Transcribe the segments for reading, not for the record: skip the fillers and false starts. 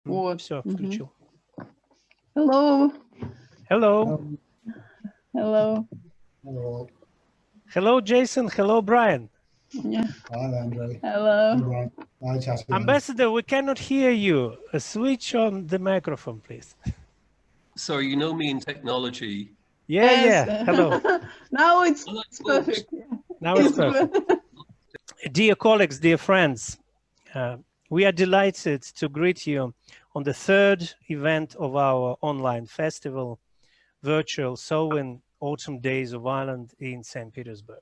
Вот. Все, включил. Hello. Hello. Hello. Hello. Hello, Jason. Hello, Brian. Yeah. Hi, Andre. Hello. Hi, Brian. Hi, Tatiana. Ambassador, we cannot hear you. Switch on the microphone, please. So you know me in technology. Yeah, Yes. yeah. Hello. Now it's Oh, that's perfect. Now it's perfect. Dear colleagues, dear friends, we are delighted to greet you on the third event of our online festival, virtual Samhain Autumn Days of Ireland in St. Petersburg.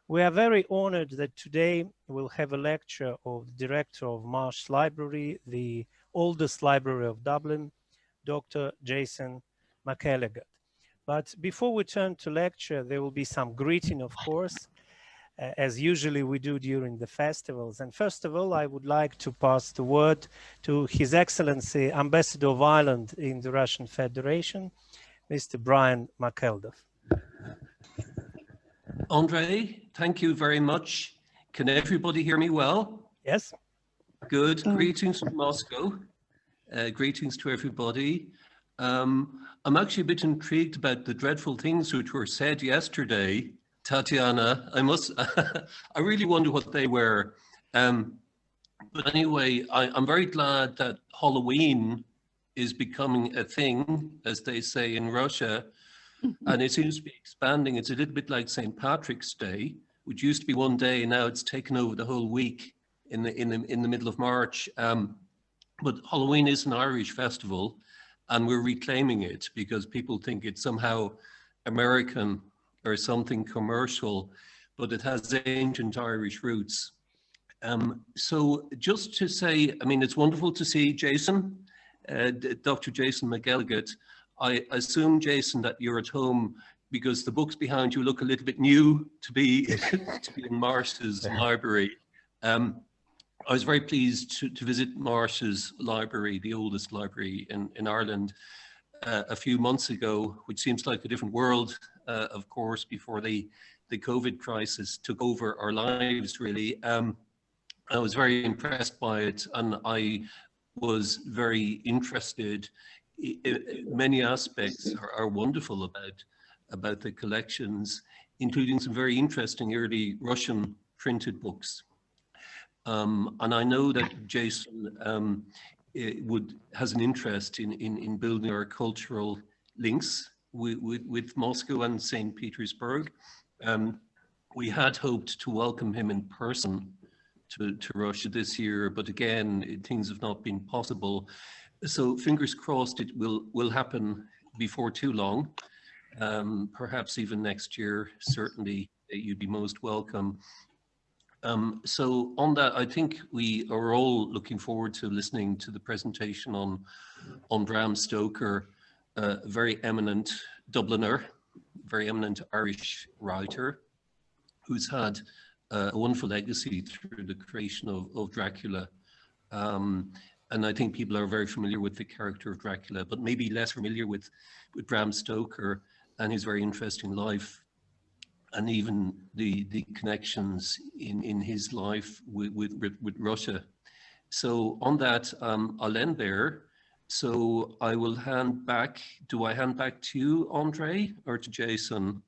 We are very honored that today we'll have a lecture of the director of Marsh Library, the oldest library of Dublin, Dr. Jason McElligott. But before we turn to lecture, there will be some greeting, of course, as usually we do during the festivals. And first of all, I would like to pass the word to His Excellency, Ambassador of Ireland in the Russian Federation, Mr. Bram Stoker. Andre, thank you very much. Can everybody hear me well? Yes. Good. Greetings from Moscow. Greetings to everybody. I'm actually a bit intrigued about the dreadful things which were said yesterday. Tatiana, I really wonder what they were. But anyway, I'm very glad that Halloween is becoming a thing, as they say in Russia, and it seems to be expanding. It's a little bit like St. Patrick's Day, which used to be one day, now it's taken over the whole week in the middle of March. But Halloween is an Irish festival, and we're reclaiming it because people think it's somehow American or something commercial, but it has ancient Irish roots. So just to say, I mean, it's wonderful to see Jason, Dr. Jason McElligott. I assume, Jason, that you're at home because the books behind you look a little bit new to be, to be in Marsh's library. I was very pleased to visit Marsh's library, the oldest library in Ireland, a few months ago, which seems like a different world, of course, before the COVID crisis took over our lives, really. I was very impressed by it, and I was very interested. Many aspects are wonderful about the collections, including some very interesting early Russian printed books. And I know that Jason has an interest in building our cultural links with Moscow and St. Petersburg. We had hoped to welcome him in person to Russia this year, but again, things have not been possible. So fingers crossed it will happen before too long, perhaps even next year. Certainly you'd be most welcome. So on that, I think we are all looking forward to listening to the presentation on Bram Stoker, a very eminent Dubliner, very eminent Irish writer, who's had a wonderful legacy through the creation of Dracula. And I think people are very familiar with the character of Dracula, but maybe less familiar with Bram Stoker and his very interesting life, and even the connections in his life with Russia. So on that, I'll end there. So I will hand back. Do I hand back to you, Andre, or to Jason?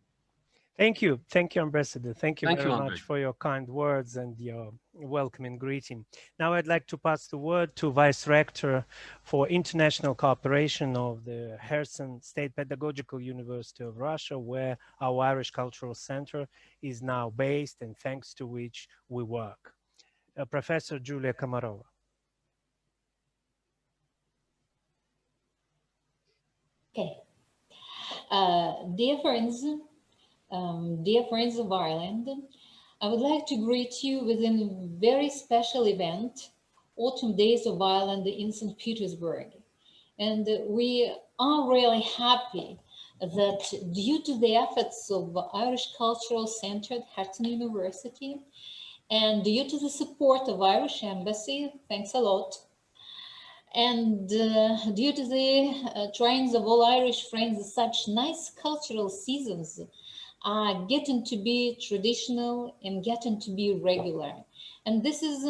Thank you, Ambassador. Thank you very Andre. much for your kind words and your welcoming greeting. Now I'd like to pass the word to Vice Rector for International Cooperation of the Kherson State Pedagogical University of Russia, where our Irish Cultural Center is now based and thanks to which we work. Professor Julia Komarova. Okay. Dear friends of Ireland, I would like to greet you with a very special event, Autumn Days of Ireland in St. Petersburg. And we are really happy that due to the efforts of Irish Cultural Center at Kherson University and due to the support of Irish Embassy, thanks a lot, and due to the tryings of all Irish friends, such nice cultural seasons are getting to be traditional and getting to be regular. And this is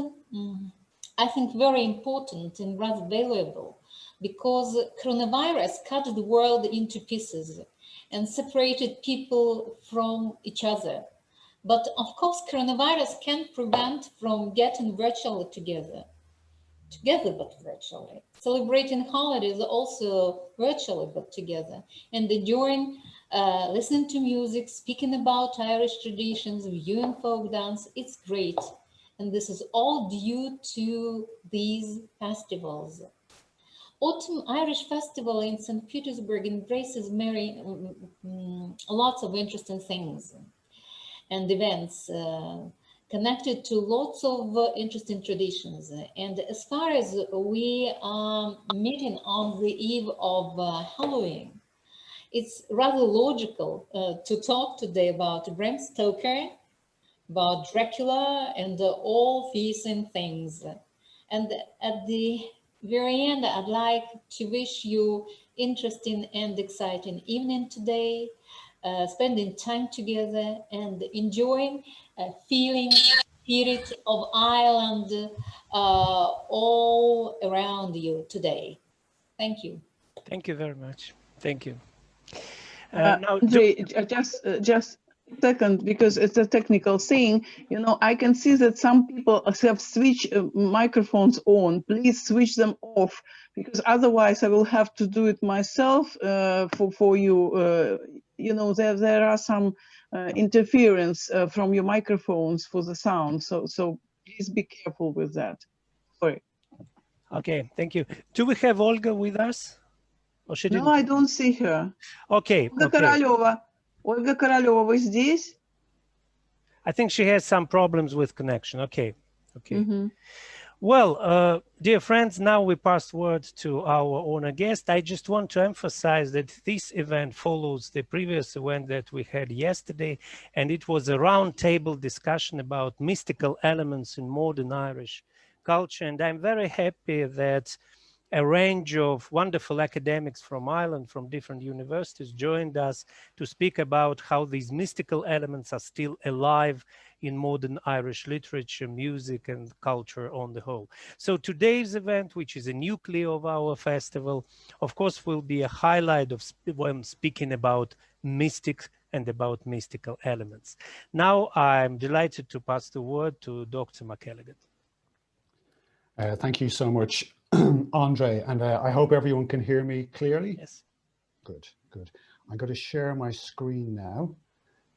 I think, very important and rather valuable, because coronavirus cut the world into pieces and separated people from each other. But of course, coronavirus can't prevent from getting virtually together but virtually. Celebrating holidays also virtually but together. And enjoying listening to music, speaking about Irish traditions, viewing folk dance, it's great. And this is all due to these festivals. Autumn Irish Festival in St. Petersburg embraces lots of interesting things and events connected to lots of interesting traditions. And as far as we are meeting on the eve of Halloween, it's rather logical to talk today about Bram Stoker, about Dracula, and all these things. And at the very end, I'd like to wish you interesting and exciting evening today, spending time together and enjoying feeling spirit of Ireland all around you today. Thank you. Thank you very much. Thank you. Now, Andre, just a second, because it's a technical thing. You know, I can see that some people have switched microphones on. Please switch them off, because otherwise I will have to do it myself for you. You know, there are some interference from your microphones for the sound. So please be careful with that. Sorry. Okay, thank you. Do we have Olga with us? Or she didn't? No, I don't see her. Okay. Ольга Королева. Ольга Королева, вы здесь? I think she has some problems with connection. Okay. Mm-hmm. Well, dear friends, now we pass word to our honored guest. I just want to emphasize that this event follows the previous event that we had yesterday, and it was a roundtable discussion about mystical elements in modern Irish culture. And I'm very happy that a range of wonderful academics from Ireland, from different universities, joined us to speak about how these mystical elements are still alive in modern Irish literature, music, and culture on the whole. So today's event, which is a nucleus of our festival, of course, will be a highlight of when speaking about mystics and about mystical elements. Now, I'm delighted to pass the word to Dr. McElligott. Thank you so much, Andre, and I hope everyone can hear me clearly. Yes. Good, good. I'm going to share my screen now,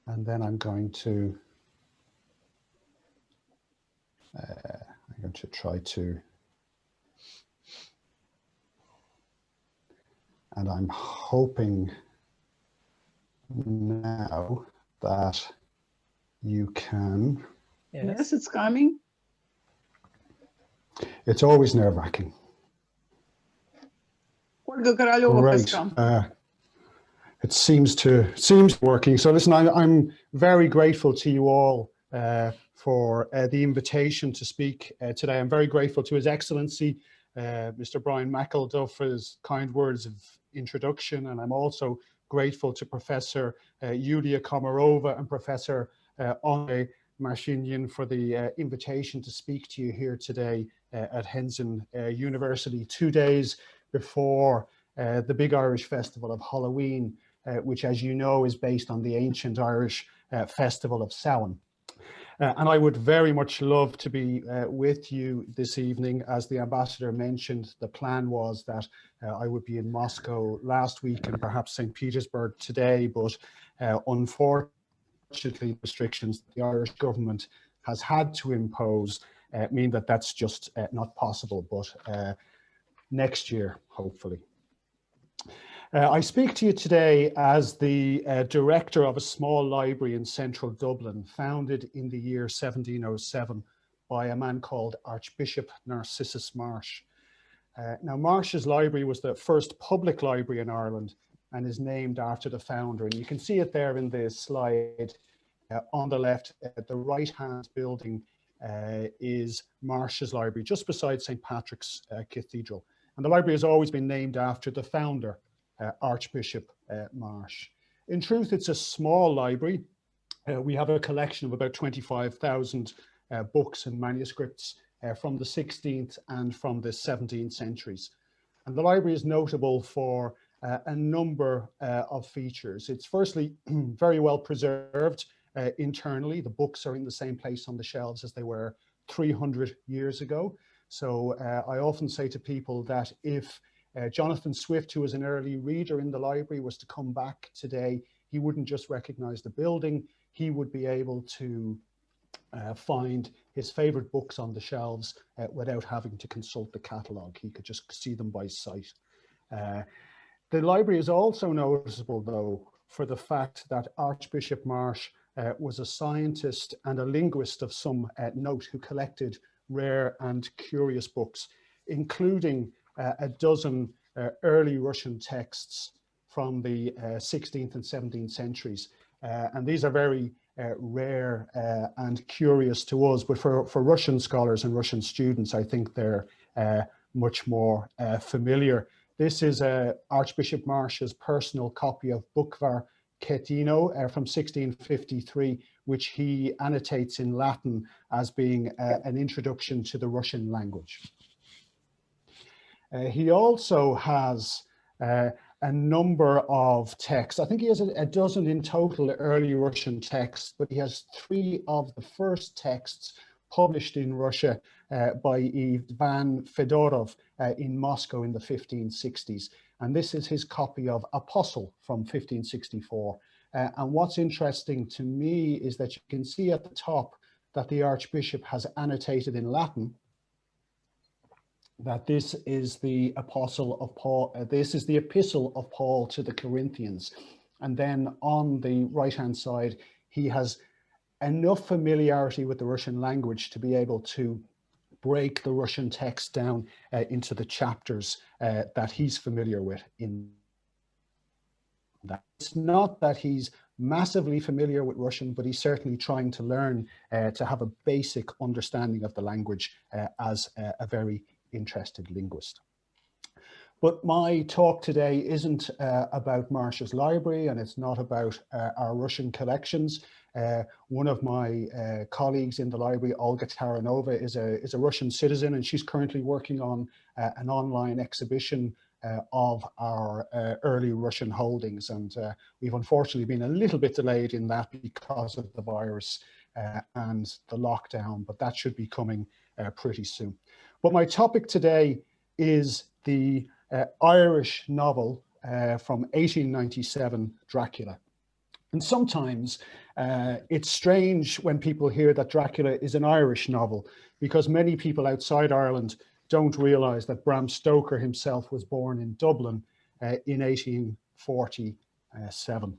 and then I'm going to try to, and I'm hoping now that you can. Yes, it's coming. It's always nerve-wracking. Ольга Королева has come. It seems working. So listen, I'm very grateful to you all for the invitation to speak today. I'm very grateful to His Excellency, Mr. Brian McElligott, for his kind words of introduction. And I'm also grateful to Professor Yulia Komarova and Professor Andre Marshinian for the invitation to speak to you here today at Henson University, 2 days before the big Irish festival of Halloween, which, as you know, is based on the ancient Irish festival of Samhain. And I would very much love to be with you this evening. As the ambassador mentioned, the plan was that I would be in Moscow last week and perhaps St. Petersburg today, but unfortunately, restrictions that the Irish government has had to impose mean that that's just not possible, but next year, hopefully. I speak to you today as the director of a small library in central Dublin, founded in the year 1707 by a man called Archbishop Narcissus Marsh. Now, Marsh's library was the first public library in Ireland and is named after the founder. And you can see it there in this slide. On the left, the right-hand building is Marsh's library, just beside St. Patrick's Cathedral. And the library has always been named after the founder, Archbishop Marsh. In truth, it's a small library. We have a collection of about 25,000 books and manuscripts from the 16th and from the 17th centuries. And the library is notable for a number of features. It's firstly very well preserved internally. The books are in the same place on the shelves as they were 300 years ago. So I often say to people that if Jonathan Swift, who was an early reader in the library, was to come back today, he wouldn't just recognize the building, he would be able to find his favorite books on the shelves without having to consult the catalogue. He could just see them by sight. The library is also noticeable, though, for the fact that Archbishop Marsh was a scientist and a linguist of some note who collected rare and curious books, including a dozen early Russian texts from the 16th and 17th centuries. And these are very rare and curious to us, but for Russian scholars and Russian students, I think they're much more familiar. This is Archbishop Marsh's personal copy of Bukvar Ketino from 1653, which he annotates in Latin as being an introduction to the Russian language. He also has a number of texts. I think he has a dozen in total early Russian texts, but he has 3 of the first texts published in Russia by Ivan Fedorov in Moscow in the 1560s. And this is his copy of Apostle from 1564. And what's interesting to me is that you can see at the top that the Archbishop has annotated in Latin that this is the Apostle of Paul, this is the Epistle of Paul to the Corinthians. And then on the right-hand side, he has enough familiarity with the Russian language to be able to break the Russian text down into the chapters that he's familiar with in that. It's not that he's massively familiar with Russian, but he's certainly trying to learn to have a basic understanding of the language as a very interested linguist. But my talk today isn't about Marsh's library, and it's not about our Russian collections. One of my colleagues in the library, Olga Taranova, is a Russian citizen, and she's currently working on an online exhibition of our early Russian holdings. And we've unfortunately been a little bit delayed in that because of the virus and the lockdown, but that should be coming pretty soon. But my topic today is the Irish novel from 1897, Dracula. And sometimes it's strange when people hear that Dracula is an Irish novel, because many people outside Ireland don't realize that Bram Stoker himself was born in Dublin in 1847.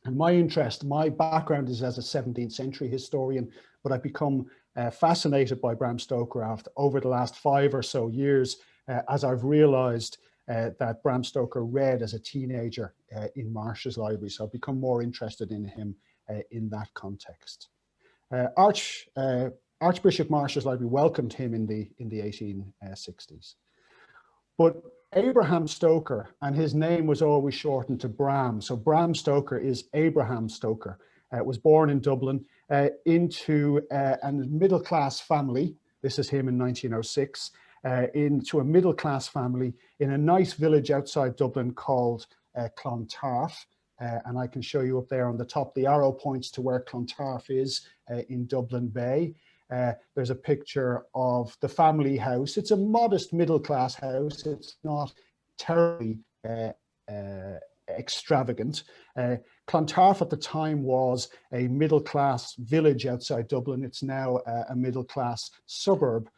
And my background is as a 17th century historian, but I've become fascinated by Bram Stoker over the last 5 or so years as I've realized that Bram Stoker read as a teenager in Marsh's library. So I've become more interested in him in that context. Archbishop Marsh's library welcomed him in the 1860s. But Abraham Stoker, and his name was always shortened to Bram. So Bram Stoker is Abraham Stoker, was born in Dublin into a middle-class family. This is him in 1906. Into a middle-class family in a nice village outside Dublin called Clontarf. And I can show you up there on the top, the arrow points to where Clontarf is in Dublin Bay. There's a picture of the family house. It's a modest middle-class house. It's not terribly extravagant. Clontarf at the time was a middle-class village outside Dublin. It's now a middle-class suburb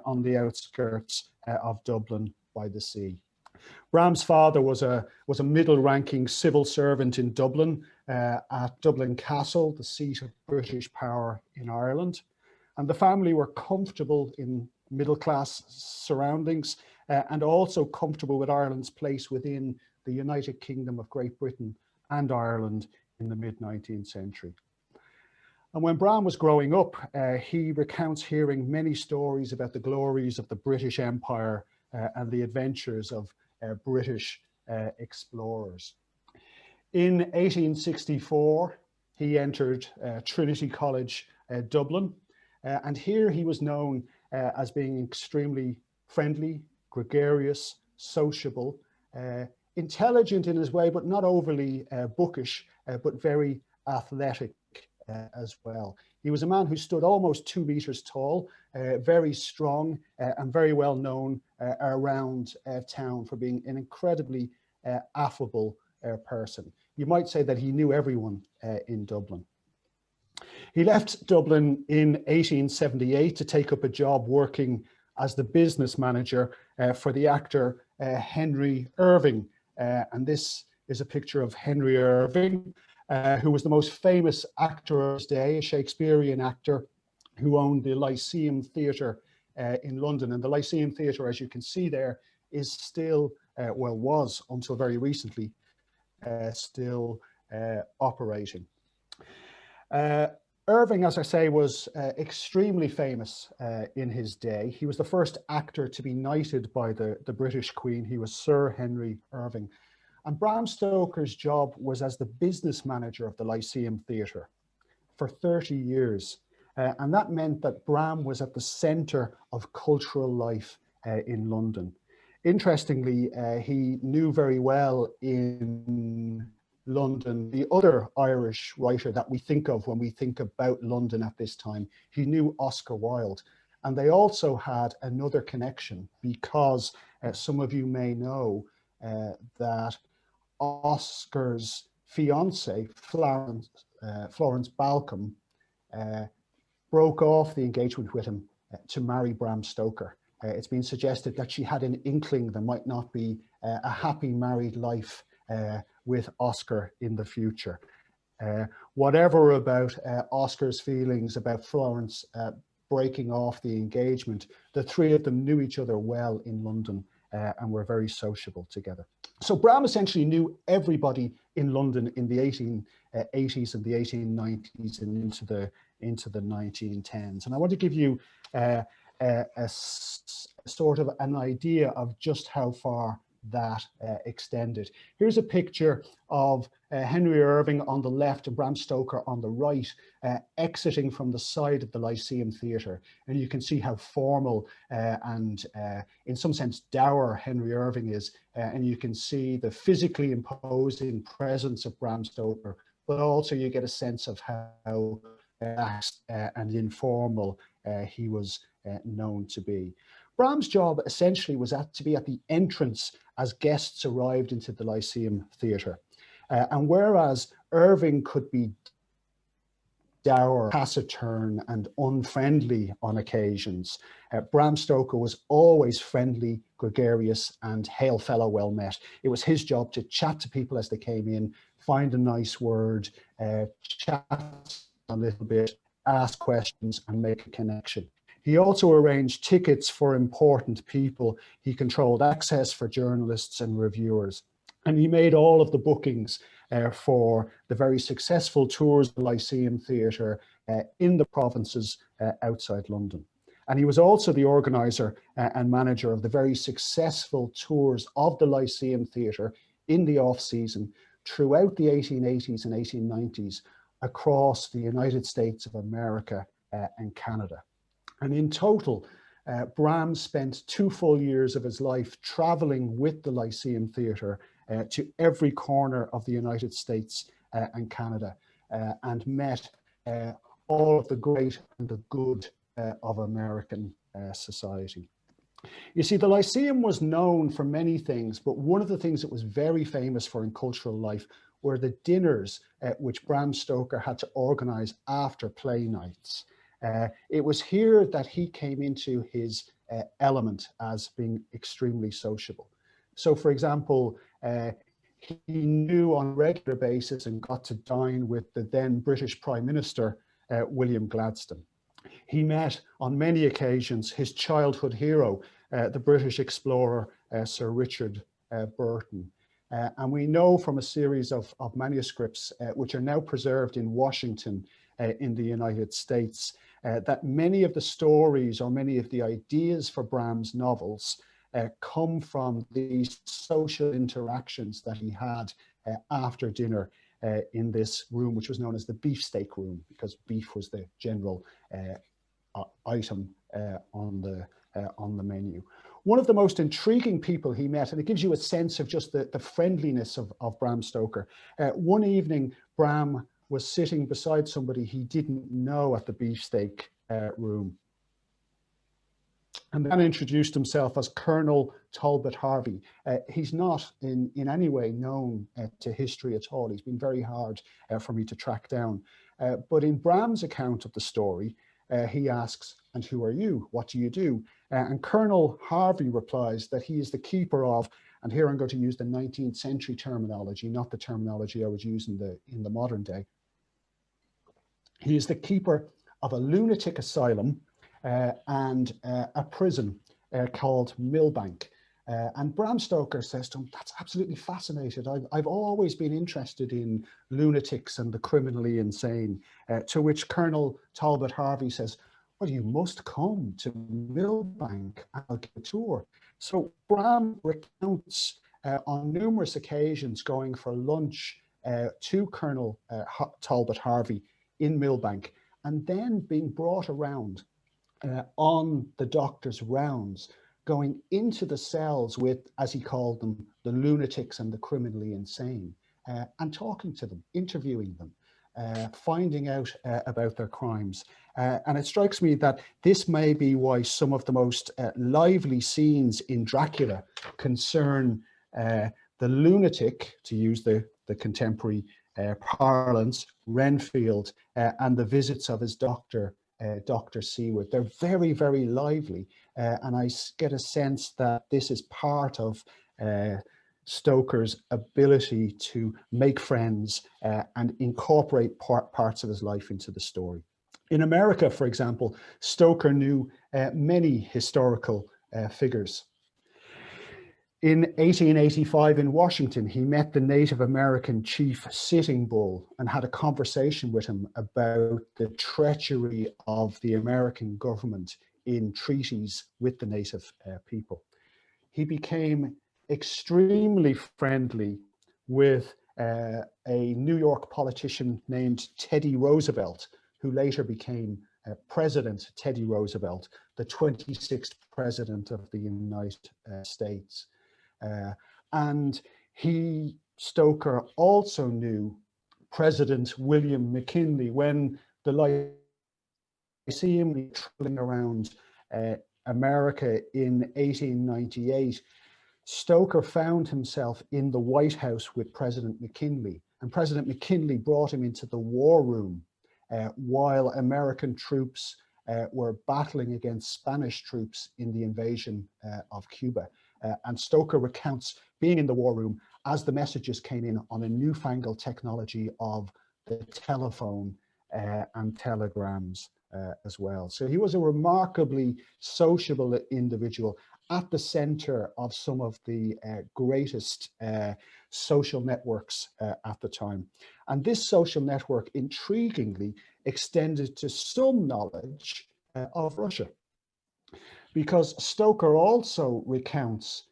on the outskirts of Dublin by the sea. Bram's father was a middle-ranking civil servant in Dublin at Dublin Castle, the seat of British power in Ireland. And the family were comfortable in middle-class surroundings and also comfortable with Ireland's place within the United Kingdom of Great Britain and Ireland in the mid-19th century. And when Bram was growing up, he recounts hearing many stories about the glories of the British Empire and the adventures of British explorers. In 1864, he entered Trinity College, Dublin, and here he was known as being extremely friendly, gregarious, sociable, intelligent in his way, but not overly bookish, but very athletic as well. He was a man who stood almost 2 meters tall, very strong, and very well known around town for being an incredibly affable person. You might say that he knew everyone in Dublin. He left Dublin in 1878 to take up a job working as the business manager for the actor Henry Irving. And this is a picture of Henry Irving, who was the most famous actor of his day, a Shakespearean actor who owned the Lyceum Theatre in London. And the Lyceum Theatre, as you can see there, is still, well, was until very recently, still operating. Irving, as I say, was extremely famous in his day. He was the first actor to be knighted by the British Queen. He was Sir Henry Irving. And Bram Stoker's job was as the business manager of the Lyceum Theatre for 30 years. And that meant that Bram was at the centre of cultural life in London. Interestingly, he knew very well in London the other Irish writer that we think of when we think about London at this time. He knew Oscar Wilde. And they also had another connection because some of you may know that Oscar's fiancée, Florence Balcombe, broke off the engagement with him to marry Bram Stoker. It's been suggested that she had an inkling there might not be a happy married life with Oscar in the future. Whatever about Oscar's feelings about Florence breaking off the engagement, the three of them knew each other well in London and were very sociable together. So Bram essentially knew everybody in London in the 1880s and the 1890s and into the 1910s. And I want to give you a sort of an idea of just how far that extended. Here's a picture of Henry Irving on the left and Bram Stoker on the right, exiting from the side of the Lyceum Theatre. And you can see how formal and in some sense dour Henry Irving is. And you can see the physically imposing presence of Bram Stoker, but also you get a sense of how relaxed and informal he was known to be. Bram's job essentially was to be at the entrance as guests arrived into the Lyceum Theatre. And whereas Irving could be dour, taciturn and unfriendly on occasions, Bram Stoker was always friendly, gregarious and hail fellow well met. It was his job to chat to people as they came in, find a nice word, chat a little bit, ask questions and make a connection. He also arranged tickets for important people. He controlled access for journalists and reviewers. And he made all of the bookings for the very successful tours of the Lyceum Theatre in the provinces outside London. And he was also the organiser and manager of the very successful tours of the Lyceum Theatre in the off-season throughout the 1880s and 1890s across the United States of America and Canada. And in total, Bram spent 2 full years of his life traveling with the Lyceum Theatre to every corner of the United States and Canada and met all of the great and the good of American society. You see, the Lyceum was known for many things, but one of the things it was very famous for in cultural life were the dinners which Bram Stoker had to organise after play nights. It was here that he came into his element as being extremely sociable. So, for example, he knew on a regular basis and got to dine with the then British Prime Minister, William Gladstone. He met on many occasions his childhood hero, the British explorer, Sir Richard Burton. And we know from a series of manuscripts, which are now preserved in Washington in the United States, that many of the stories or many of the ideas for Bram's novels come from these social interactions that he had after dinner in this room, which was known as the beefsteak room, because beef was the general item on the menu. One of the most intriguing people he met, and it gives you a sense of just the friendliness of Bram Stoker. One evening, Bram was sitting beside somebody he didn't know at the beefsteak room. And then introduced himself as Colonel Talbot Harvey. He's not in any way known to history at all. He's been very hard for me to track down. But in Bram's account of the story, he asks, "And who are you? What do you do?" And Colonel Harvey replies that he is the keeper of, and here I'm going to use the 19th century terminology, not the terminology I would use in the modern day. He is the keeper of a lunatic asylum and a prison called Millbank. And Bram Stoker says to him, "That's absolutely fascinating. I've always been interested in lunatics and the criminally insane." To which Colonel Talbot Harvey says, "Well, you must come to Millbank and I'll give a tour." So Bram recounts on numerous occasions going for lunch to Colonel Talbot Harvey in Millbank, and then being brought around on the doctor's rounds, going into the cells with, as he called them, the lunatics and the criminally insane, and talking to them, interviewing them, finding out about their crimes. And it strikes me that this may be why some of the most lively scenes in Dracula concern the lunatic, to use the contemporary parlance, Renfield, and the visits of his doctor, Dr. Seward. They're very, very lively, and I get a sense that this is part of Stoker's ability to make friends and incorporate parts of his life into the story. In America, for example, Stoker knew many historical figures. In 1885 in Washington, he met the Native American chief Sitting Bull and had a conversation with him about the treachery of the American government in treaties with the native people. He became extremely friendly with a New York politician named Teddy Roosevelt, who later became President Teddy Roosevelt, the 26th President of the United States. And Stoker also knew President William McKinley when the Lyceum was traveling around America in 1898. Stoker found himself in the White House with President McKinley, and President McKinley brought him into the war room while American troops were battling against Spanish troops in the invasion of Cuba. And Stoker recounts being in the war room as the messages came in on a newfangled technology of the telephone and telegrams as well. So he was a remarkably sociable individual at the center of some of the greatest social networks at the time. And this social network, intriguingly, extended to some knowledge of Russia, because Stoker also recounts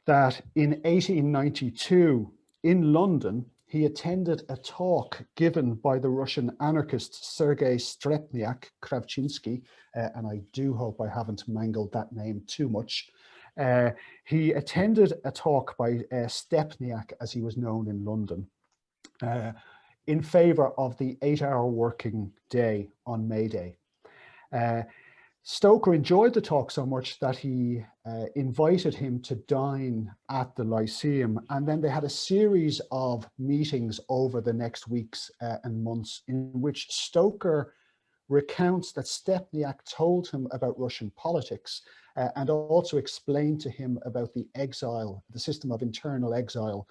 that in 1892 in London, he attended a talk given by the Russian anarchist Sergei Stepniak-Kravchinsky, and I do hope I haven't mangled that name too much. He attended a talk by Stepniak, as he was known in London, in favor of the 8-hour working day on May Day. Stoker enjoyed the talk so much that he invited him to dine at the Lyceum, and then they had a series of meetings over the next weeks and months in which Stoker recounts that Stepniak told him about Russian politics and also explained to him about the exile, the system of internal exile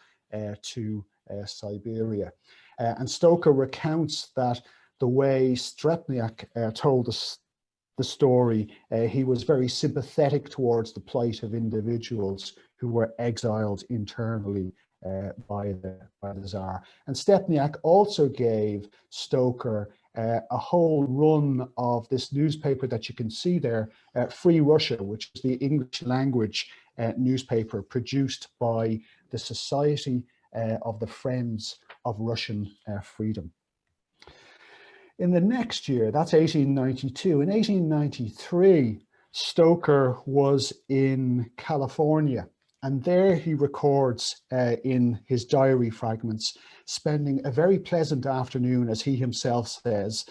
to Siberia. And Stoker recounts that the way Stepniak told us the story, he was very sympathetic towards the plight of individuals who were exiled internally by the Tsar. And Stepniak also gave Stoker a whole run of this newspaper that you can see there, Free Russia, which is the English language newspaper produced by the Society of the Friends of Russian Freedom. In the next year, that's 1892, in 1893, Stoker was in California, and there he records in his diary fragments, spending a very pleasant afternoon, as he himself says,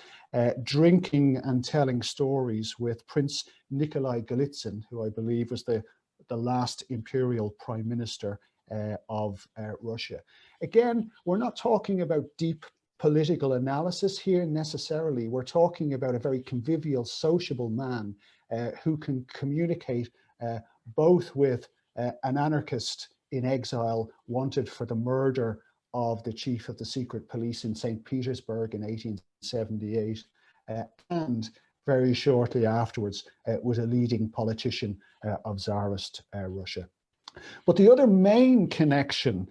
drinking and telling stories with Prince Nikolai Golitsyn, who I believe was the last imperial prime minister of Russia. Again, we're not talking about deep political analysis here necessarily. We're talking about a very convivial, sociable man who can communicate both with an anarchist in exile wanted for the murder of the chief of the secret police in St. Petersburg in 1878, and very shortly afterwards was a leading politician of Tsarist Russia. But the other main connection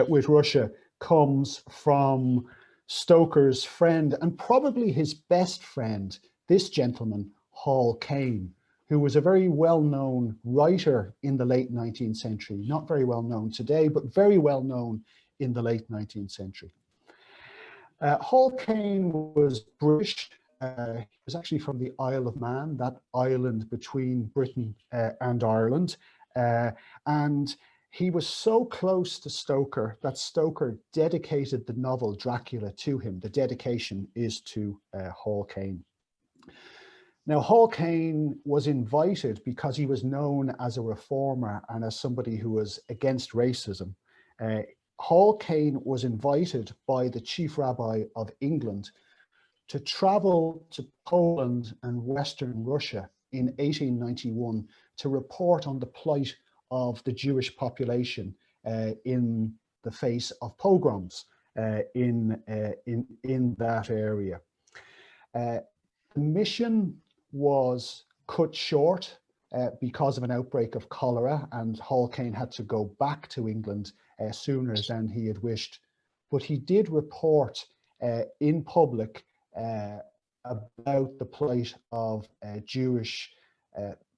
with Russia comes from Stoker's friend, and probably his best friend, this gentleman, Hall Caine, who was a very well-known writer in the late 19th century, not very well known today, but very well known in the late 19th century. Hall Caine was British. He was actually from the Isle of Man, that island between Britain and Ireland. And he was so close to Stoker that Stoker dedicated the novel Dracula to him. The dedication is to Hall Caine. Now, Hall Caine was invited because he was known as a reformer and as somebody who was against racism. Hall Caine was invited by the chief rabbi of England to travel to Poland and Western Russia in 1891 to report on the plight of the Jewish population in the face of pogroms in that area. The mission was cut short because of an outbreak of cholera, and Hall Caine had to go back to England sooner than he had wished. But he did report in public about the plight of Jewish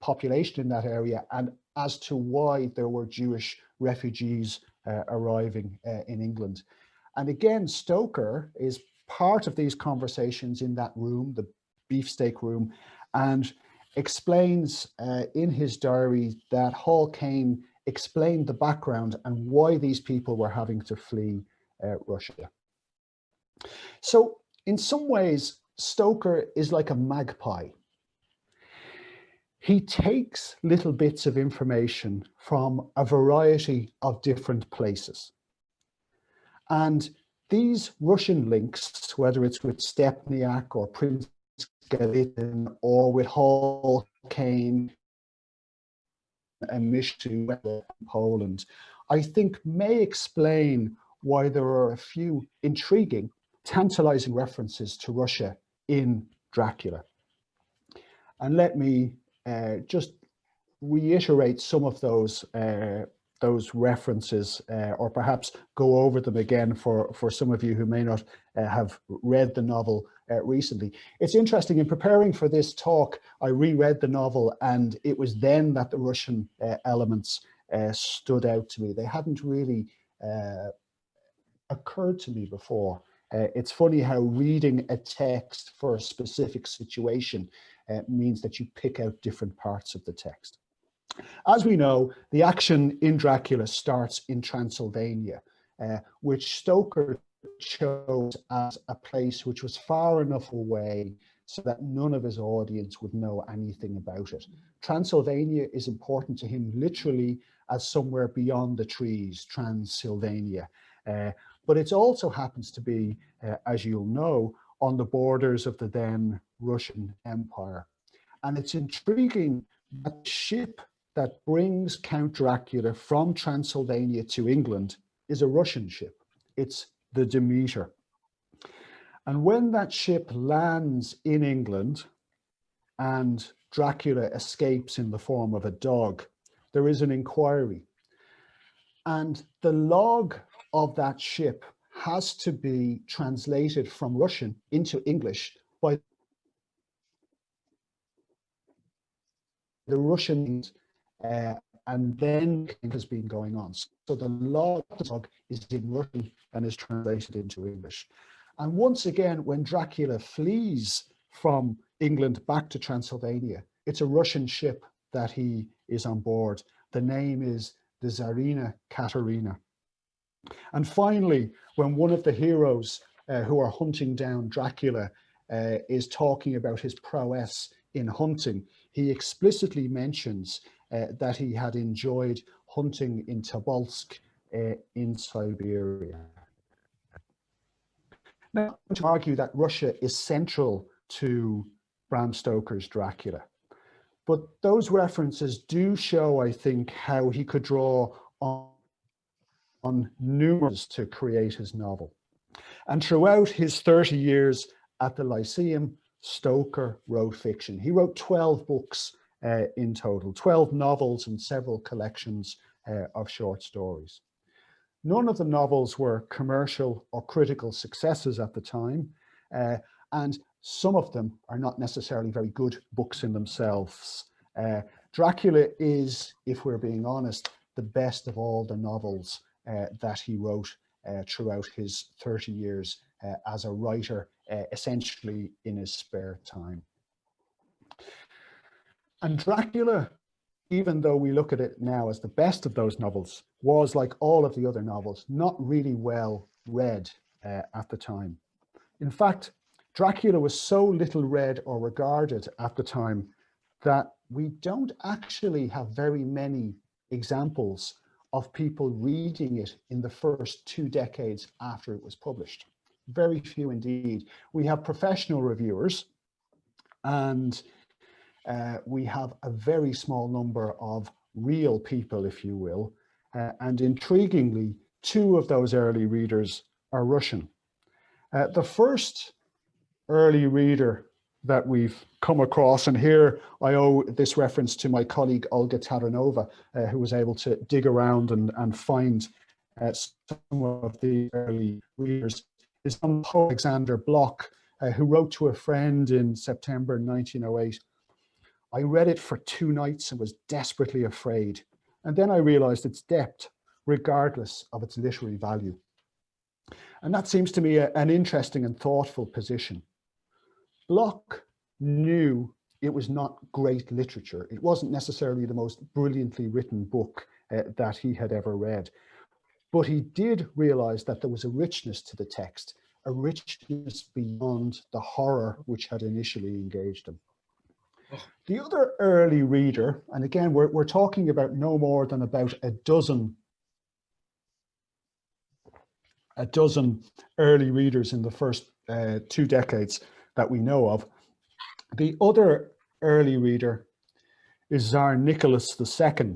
population in that area, and as to why there were Jewish refugees arriving in England. And again, Stoker is part of these conversations in that room, the beefsteak room, and explains in his diary that Hall Caine explained the background and why these people were having to flee Russia. So in some ways, Stoker is like a magpie. He takes little bits of information from a variety of different places. And these Russian links, whether it's with Stepniak or Prince Golitsyn or with Hall Caine and Mishtu in Poland, I think may explain why there are a few intriguing, tantalizing references to Russia in Dracula. And let me just reiterate some of those references, or perhaps go over them again for some of you who may not have read the novel recently. It's interesting, in preparing for this talk, I reread the novel, and it was then that the Russian elements stood out to me. They hadn't really occurred to me before. It's funny how reading a text for a specific situation means that you pick out different parts of the text. As we know, the action in Dracula starts in Transylvania, which Stoker chose as a place which was far enough away so that none of his audience would know anything about it. Transylvania is important to him literally as somewhere beyond the trees, Transylvania. But it also happens to be, as you'll know, on the borders of the then Russian Empire. And it's intriguing that the ship that brings Count Dracula from Transylvania to England is a Russian ship. It's the Demeter. And when that ship lands in England and Dracula escapes in the form of a dog, there is an inquiry. And the log of that ship has to be translated from Russian into English by the Russians, and then it has been going on. So the log is in Russian and is translated into English. And once again, when Dracula flees from England back to Transylvania, it's a Russian ship that he is on board. The name is the Tsarina Katerina. And finally, when one of the heroes who are hunting down Dracula is talking about his prowess in hunting, he explicitly mentions that he had enjoyed hunting in Tobolsk in Siberia. Now, I'm going to argue that Russia is central to Bram Stoker's Dracula. But those references do show, I think, how he could draw on numerous to create his novel. And throughout his 30 years at the Lyceum, Stoker wrote fiction. He wrote 12 books in total, 12 novels and several collections of short stories. None of the novels were commercial or critical successes at the time, and some of them are not necessarily very good books in themselves. Dracula is, if we're being honest, the best of all the novels that he wrote throughout his 30 years as a writer, essentially in his spare time. And Dracula, even though we look at it now as the best of those novels, was, like all of the other novels, not really well read at the time. In fact, Dracula was so little read or regarded at the time that we don't actually have very many examples of people reading it in the first 2 decades after it was published. Very few indeed. We have professional reviewers, and we have a very small number of real people, if you will. And intriguingly, 2 of those early readers are Russian. The first early reader that we've come across, and here I owe this reference to my colleague Olga Taranova, who was able to dig around and find some of the early readers, is Alexander Bloch, who wrote to a friend in September 1908, "I read it for 2 nights and was desperately afraid. And then I realized its depth, regardless of its literary value." And that seems to me an interesting and thoughtful position. Bloch knew it was not great literature. It wasn't necessarily the most brilliantly written book that he had ever read. But he did realize that there was a richness to the text, a richness beyond the horror which had initially engaged him. The other early reader, and again, we're talking about no more than about a dozen early readers in the first 2 decades that we know of. The other early reader is Tsar Nicholas II,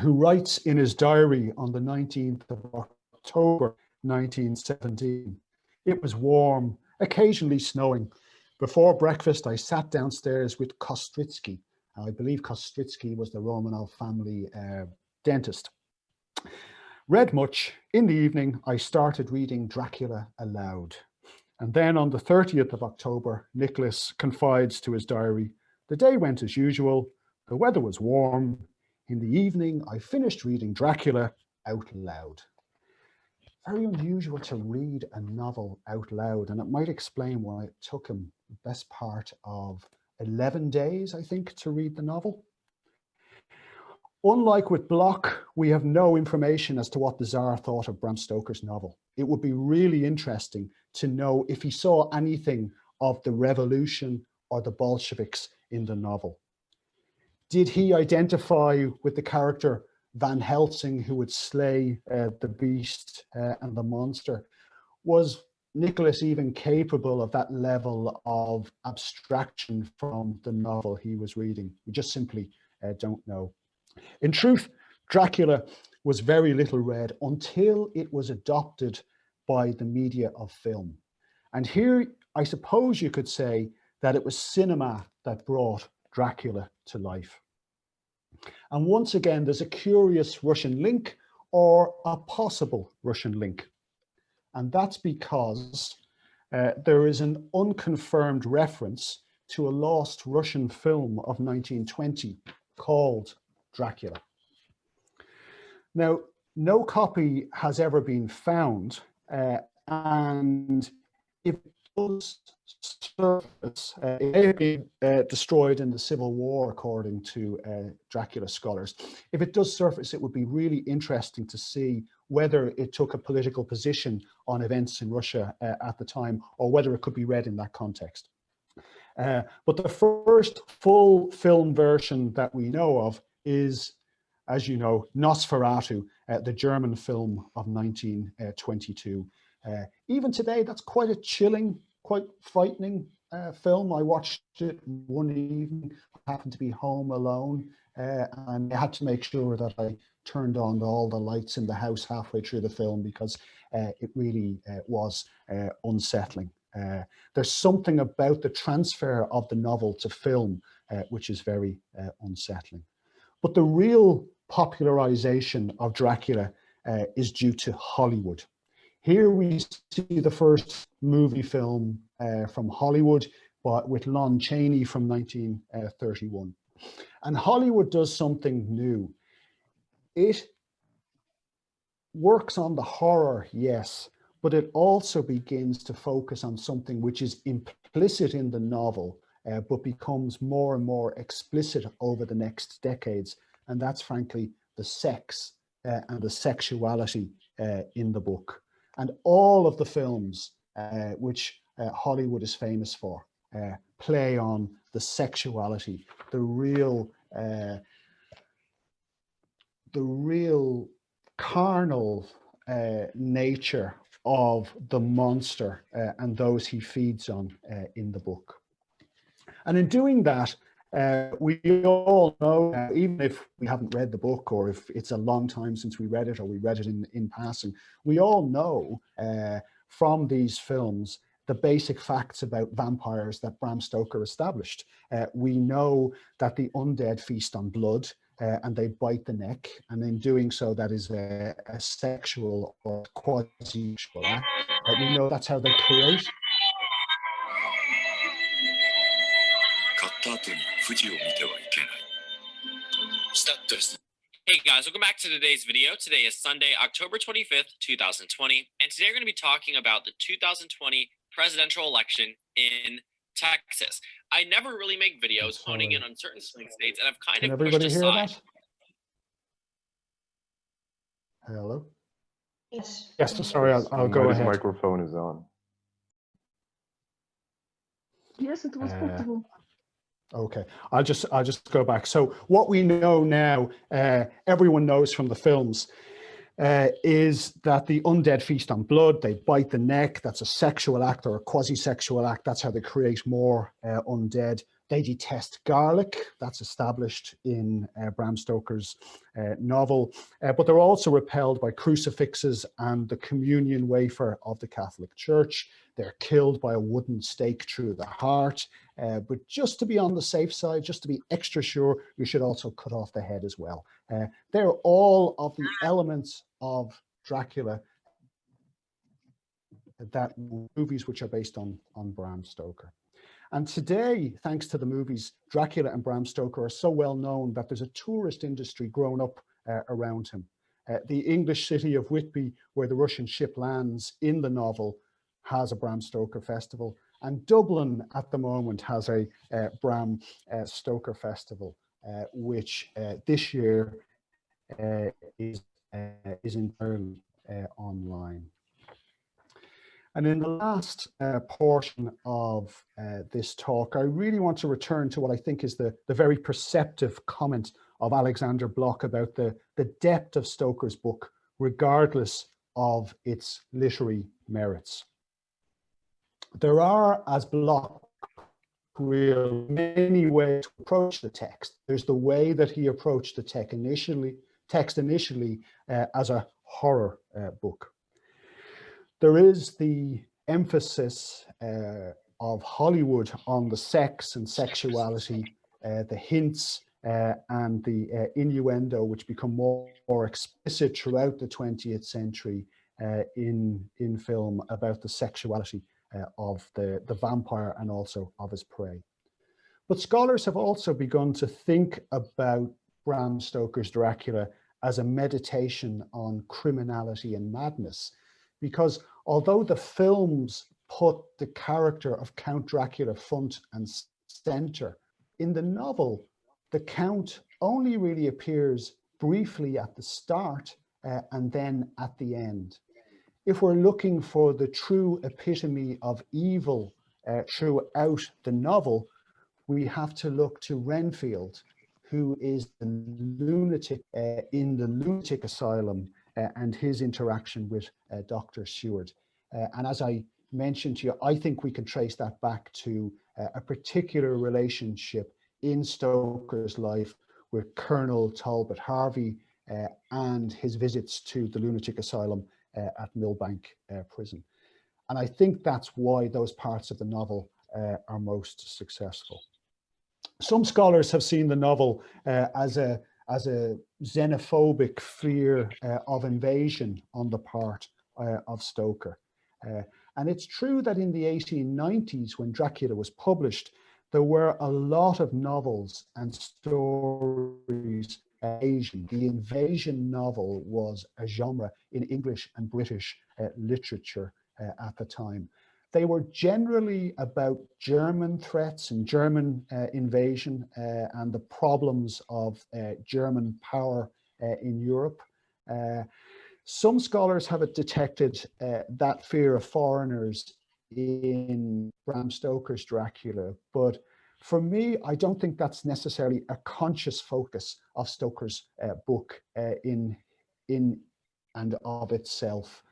who writes in his diary on the 19th of October, 1917, "It was warm, occasionally snowing. Before breakfast, I sat downstairs with Kostritsky." I believe Kostritsky was the Romanov family dentist. "Read much. In the evening, I started reading Dracula aloud." And then on the 30th of October, Nicholas confides to his diary, "The day went as usual. The weather was warm. In the evening, I finished reading Dracula out loud." Very unusual to read a novel out loud, and it might explain why it took him the best part of 11 days, I think, to read the novel. Unlike with Bloch, we have no information as to what the Tsar thought of Bram Stoker's novel. It would be really interesting to know if he saw anything of the revolution or the Bolsheviks in the novel. Did he identify with the character Van Helsing, who would slay the beast and the monster? Was Nicholas even capable of that level of abstraction from the novel he was reading? We just simply don't know. In truth, Dracula was very little read until it was adopted by the media of film. And here, I suppose you could say that it was cinema that brought Dracula to life. And once again, there's a curious Russian link, or a possible Russian link. And that's because there is an unconfirmed reference to a lost Russian film of 1920 called Dracula. Now, no copy has ever been found, and if it does surface, it may have been destroyed in the Civil War, according to Dracula scholars. If it does surface, it would be really interesting to see whether it took a political position on events in Russia at the time, or whether it could be read in that context. But the first full film version that we know of is, as you know, Nosferatu, the German film of 1922. Even today, that's quite a chilling, quite frightening film. I watched it one evening, I happened to be home alone, and I had to make sure that I turned on all the lights in the house halfway through the film, because it really was unsettling. There's something about the transfer of the novel to film which is very unsettling. But the real popularization of Dracula is due to Hollywood. Here we see the first movie film from Hollywood, but with Lon Chaney from 1931. And Hollywood does something new. It works on the horror, yes, but it also begins to focus on something which is implicit in the novel, but becomes more and more explicit over the next decades. And that's frankly the sex and the sexuality in the book. And all of the films which Hollywood is famous for play on the sexuality, the real carnal nature of the monster and those he feeds on in the book. And in doing that, we all know, even if we haven't read the book, or if it's a long time since we read it, or we read it in passing, we all know from these films the basic facts about vampires that Bram Stoker established. We know that the undead feast on blood, and they bite the neck, and in doing so, that is a sexual or quasi-sexual act. We know that's how they create. Hey guys, welcome back to today's video. Today is Sunday, October 25th, 2020, and today we're going to be talking about the 2020 presidential election in Texas. I never really make videos honing in on certain swing states, and I've kind of pushed aside. Hear that? Hello? Yes. Yes, sorry, I'll go ahead. His microphone is on. Yes, it was possible. Okay, I'll just go back. So what we know now, everyone knows from the films, is that the undead feast on blood, they bite the neck, that's a sexual act or a quasi-sexual act, that's how they create more undead. They detest garlic, that's established in Bram Stoker's novel, but they're also repelled by crucifixes and the communion wafer of the Catholic Church. They're killed by a wooden stake through the heart, but just to be on the safe side, just to be extra sure, you should also cut off the head as well. They're all of the elements of Dracula that movies which are based on Bram Stoker. And today, thanks to the movies, Dracula and Bram Stoker are so well known that there's a tourist industry grown up around him. The English city of Whitby, where the Russian ship lands in the novel, has a Bram Stoker festival. And Dublin at the moment has a Bram Stoker festival, which this year is entirely online. And in the last portion of this talk, I really want to return to what I think is the very perceptive comment of Alexander Bloch about the depth of Stoker's book, regardless of its literary merits. There are, as Bloch, many ways to approach the text. There's the way that he approached the text initially as a horror book. There is the emphasis of Hollywood on the sex and sexuality, the hints and the innuendo, which become more explicit throughout the 20th century in film about the sexuality of the vampire and also of his prey. But scholars have also begun to think about Bram Stoker's Dracula as a meditation on criminality and madness, because although the films put the character of Count Dracula front and center. In the novel, the Count only really appears briefly at the start and then at the end. If we're looking for the true epitome of evil throughout the novel, we have to look to Renfield, who is the lunatic in the lunatic asylum and his interaction with Dr. Seward. And as I mentioned to you, I think we can trace that back to a particular relationship in Stoker's life with Colonel Talbot Harvey and his visits to the lunatic asylum at Millbank prison. And I think that's why those parts of the novel are most successful. Some scholars have seen the novel as a xenophobic fear of invasion on the part of Stoker. And it's true that in the 1890s, when Dracula was published, there were a lot of novels and stories Asian. The invasion novel was a genre in English and British literature at the time. They were generally about German threats and German invasion and the problems of German power in Europe. Some scholars have detected that fear of foreigners in Bram Stoker's Dracula, but for me, I don't think that's necessarily a conscious focus of Stoker's book in and of itself.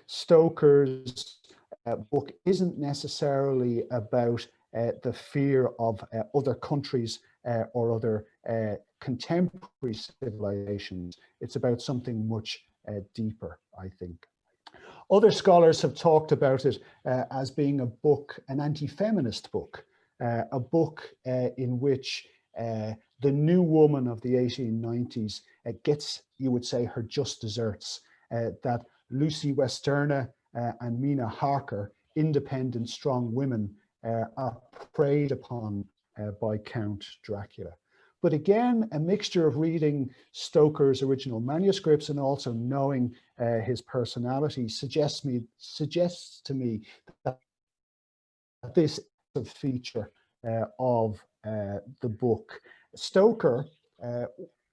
Stoker's book isn't necessarily about the fear of other countries or other contemporary civilizations. It's about something much deeper, I think. Other scholars have talked about it as being a book, an anti-feminist book, a book in which the new woman of the 1890s gets, you would say, her just desserts, that Lucy Westenra and Mina Harker, independent, strong women, are preyed upon by Count Dracula. But again, a mixture of reading Stoker's original manuscripts and also knowing his personality suggests to me that this is a feature of the book. Stoker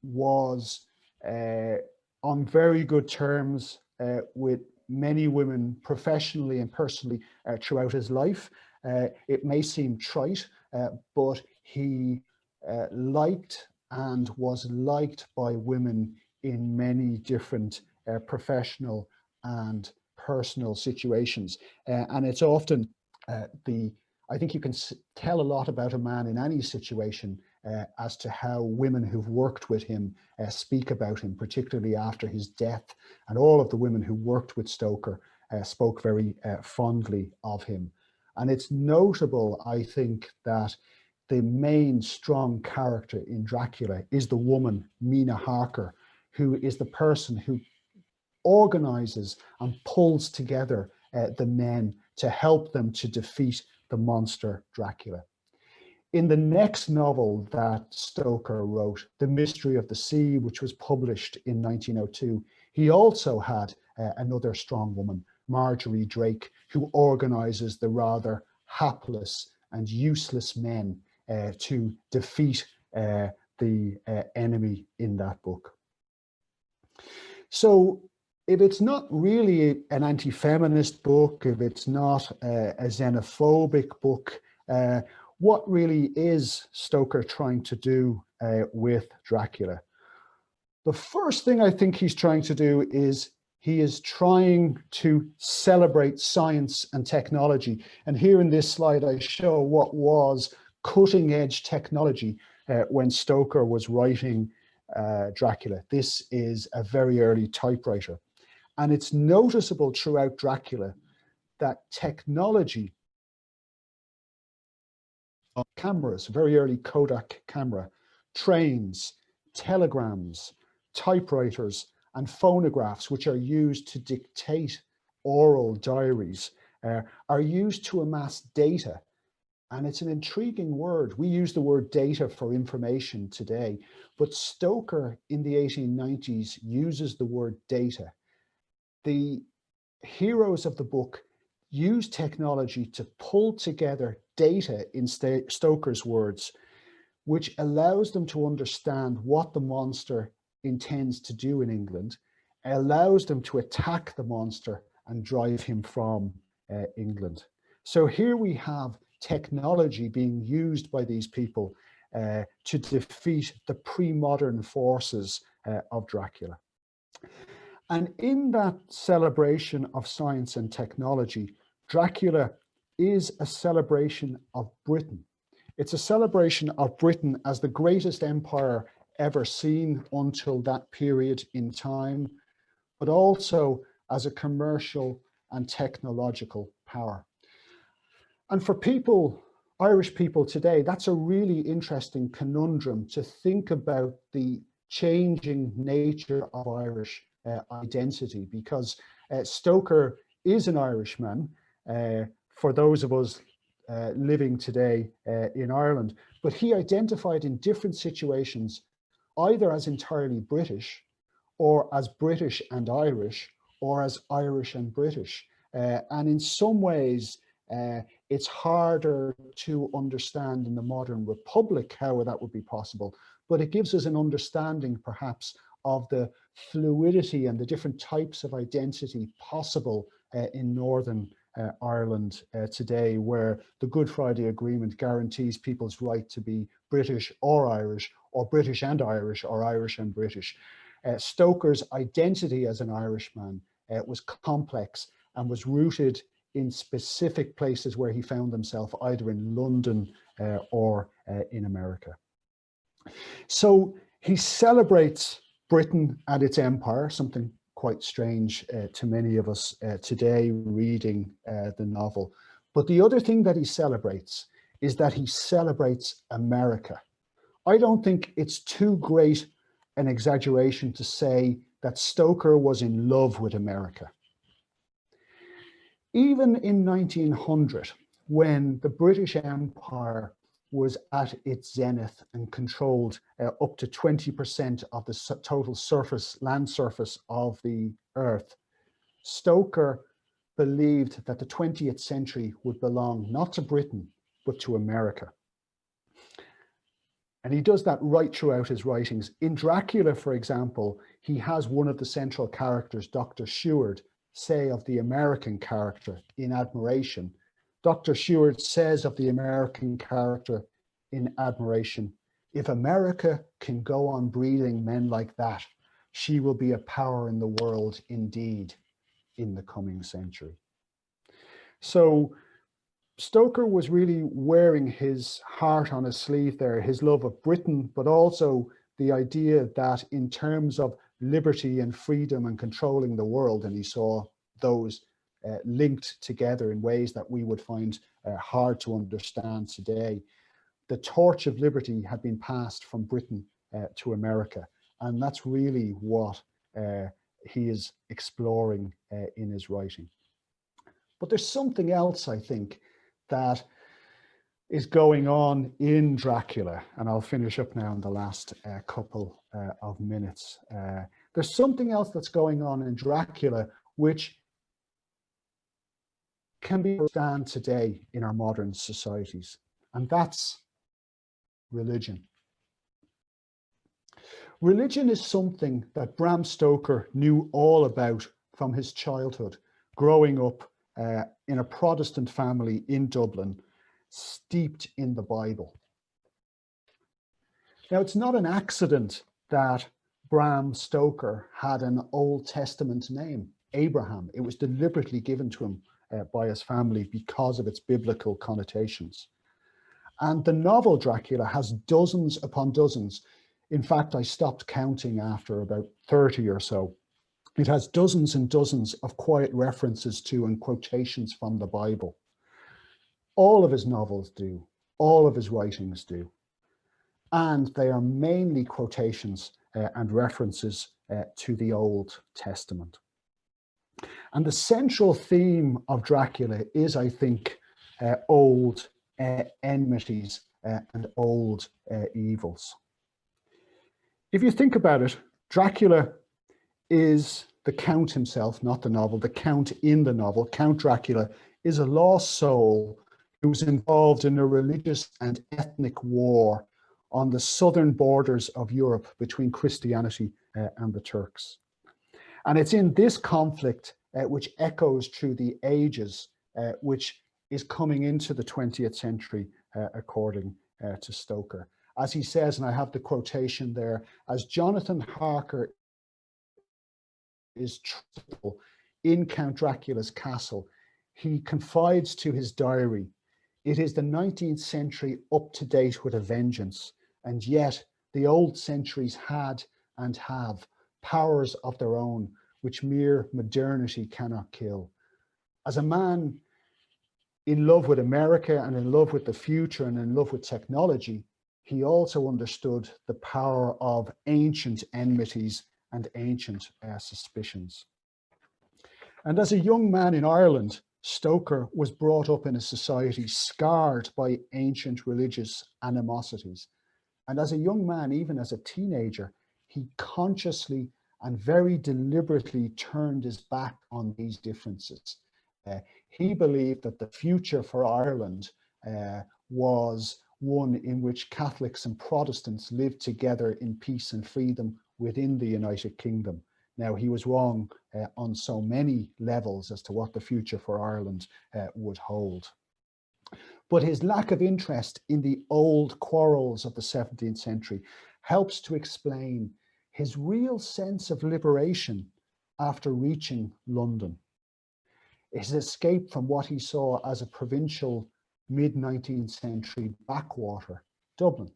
was on very good terms with many women professionally and personally throughout his life. It may seem trite, but he liked and was liked by women in many different professional and personal situations. And it's often I think you can tell a lot about a man in any situation as to how women who've worked with him speak about him, particularly after his death. And all of the women who worked with Stoker spoke very fondly of him. And it's notable, I think, that the main strong character in Dracula is the woman, Mina Harker, who is the person who organizes and pulls together the men to help them to defeat the monster Dracula. In the next novel that Stoker wrote, The Mystery of the Sea, which was published in 1902, he also had another strong woman, Marjorie Drake, who organizes the rather hapless and useless men to defeat the enemy in that book. So if it's not really an anti-feminist book, if it's not a xenophobic book, what really is Stoker trying to do with Dracula? The first thing I think he's trying to do is he is trying to celebrate science and technology. And here in this slide, I show what was cutting edge technology when Stoker was writing Dracula. This is a very early typewriter. And it's noticeable throughout Dracula that technology, cameras, very early Kodak camera, trains, telegrams, typewriters, and phonographs, which are used to dictate oral diaries, are used to amass data. And it's an intriguing word. We use the word data for information today, but Stoker in the 1890s uses the word data. The heroes of the book use technology to pull together data, in Stoker's words, which allows them to understand what the monster intends to do in England, allows them to attack the monster and drive him from England. So here we have technology being used by these people to defeat the pre-modern forces of Dracula. And in that celebration of science and technology, Dracula is a celebration of Britain. It's a celebration of Britain as the greatest empire ever seen until that period in time, but also as a commercial and technological power. And for people, Irish people today, that's a really interesting conundrum to think about the changing nature of Irish identity, because Stoker is an Irishman for those of us living today in Ireland, but he identified in different situations either as entirely British, or as British and Irish, or as Irish and British. And in some ways, it's harder to understand in the modern republic how that would be possible, but it gives us an understanding perhaps of the fluidity and the different types of identity possible in Northern Ireland today, where the Good Friday Agreement guarantees people's right to be British or Irish, or British and Irish, or Irish and British. Stoker's identity as an Irishman was complex and was rooted in specific places where he found himself, either in London or in America. So he celebrates Britain and its empire, something quite strange to many of us today reading the novel. But the other thing that he celebrates is that he celebrates America. I don't think it's too great an exaggeration to say that Stoker was in love with America. Even in 1900, when the British Empire was at its zenith and controlled up to 20% of the total land surface of the earth, Stoker believed that the 20th century would belong not to Britain, but to America. And he does that right throughout his writings. In Dracula, for example, he has one of the central characters, Dr. Seward, say of the American character in admiration. Dr. Seward says of the American character in admiration, "If America can go on breeding men like that, she will be a power in the world indeed in the coming century." So Stoker was really wearing his heart on his sleeve there, his love of Britain, but also the idea that in terms of liberty and freedom and controlling the world, and he saw those linked together in ways that we would find hard to understand today. The torch of liberty had been passed from Britain to America, and that's really what he is exploring in his writing. But there's something else, I think, that is going on in Dracula, and I'll finish up now in the last couple of minutes. There's something else that's going on in Dracula which can be understood today in our modern societies, and that's religion. Religion is something that Bram Stoker knew all about from his childhood, growing up in a Protestant family in Dublin, steeped in the Bible. Now, it's not an accident that Bram Stoker had an Old Testament name, Abraham. It was deliberately given to him by his family because of its biblical connotations. And the novel Dracula has dozens upon dozens. In fact, I stopped counting after about 30 or so. It has dozens and dozens of quiet references to and quotations from the Bible. All of his novels do, all of his writings do. And they are mainly quotations and references to the Old Testament. And the central theme of Dracula is, I think, old enmities and old evils. If you think about it, Dracula is the Count himself, not the novel. The Count in the novel, Count Dracula, is a lost soul who was involved in a religious and ethnic war on the southern borders of Europe between Christianity and the Turks. And it's in this conflict which echoes through the ages, which is coming into the 20th century, according to Stoker. As he says, and I have the quotation there, as Jonathan Harker is truthful in Count Dracula's castle, he confides to his diary, "It is the 19th century up to date with a vengeance, and yet the old centuries had and have powers of their own, which mere modernity cannot kill." As a man in love with America and in love with the future and in love with technology, he also understood the power of ancient enmities and ancient suspicions. And as a young man in Ireland, Stoker was brought up in a society scarred by ancient religious animosities. And as a young man, even as a teenager, he consciously and very deliberately turned his back on these differences. He believed that the future for Ireland was one in which Catholics and Protestants lived together in peace and freedom within the United Kingdom. Now, he was wrong on so many levels as to what the future for Ireland would hold. But his lack of interest in the old quarrels of the 17th century helps to explain his real sense of liberation after reaching London. His escape from what he saw as a provincial mid-19th century backwater, Dublin.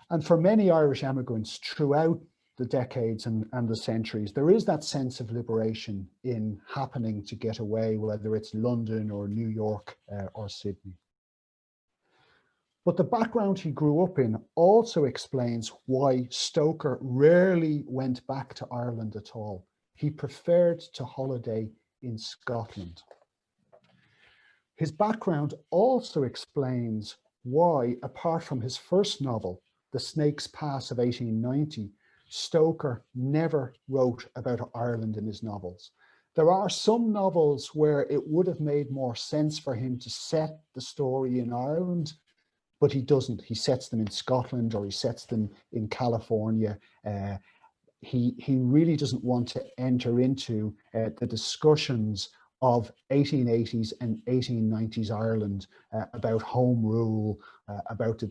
And for many Irish emigrants throughout the decades and the centuries, there is that sense of liberation in happening to get away, whether it's London or New York or Sydney. But the background he grew up in also explains why Stoker rarely went back to Ireland at all. He preferred to holiday in Scotland. His background also explains why, apart from his first novel, The Snake's Pass of 1890, Stoker never wrote about Ireland in his novels. There are some novels where it would have made more sense for him to set the story in Ireland, but he doesn't. He sets them in Scotland or he sets them in California. He really doesn't want to enter into the discussions of 1880s and 1890s Ireland about home rule, about the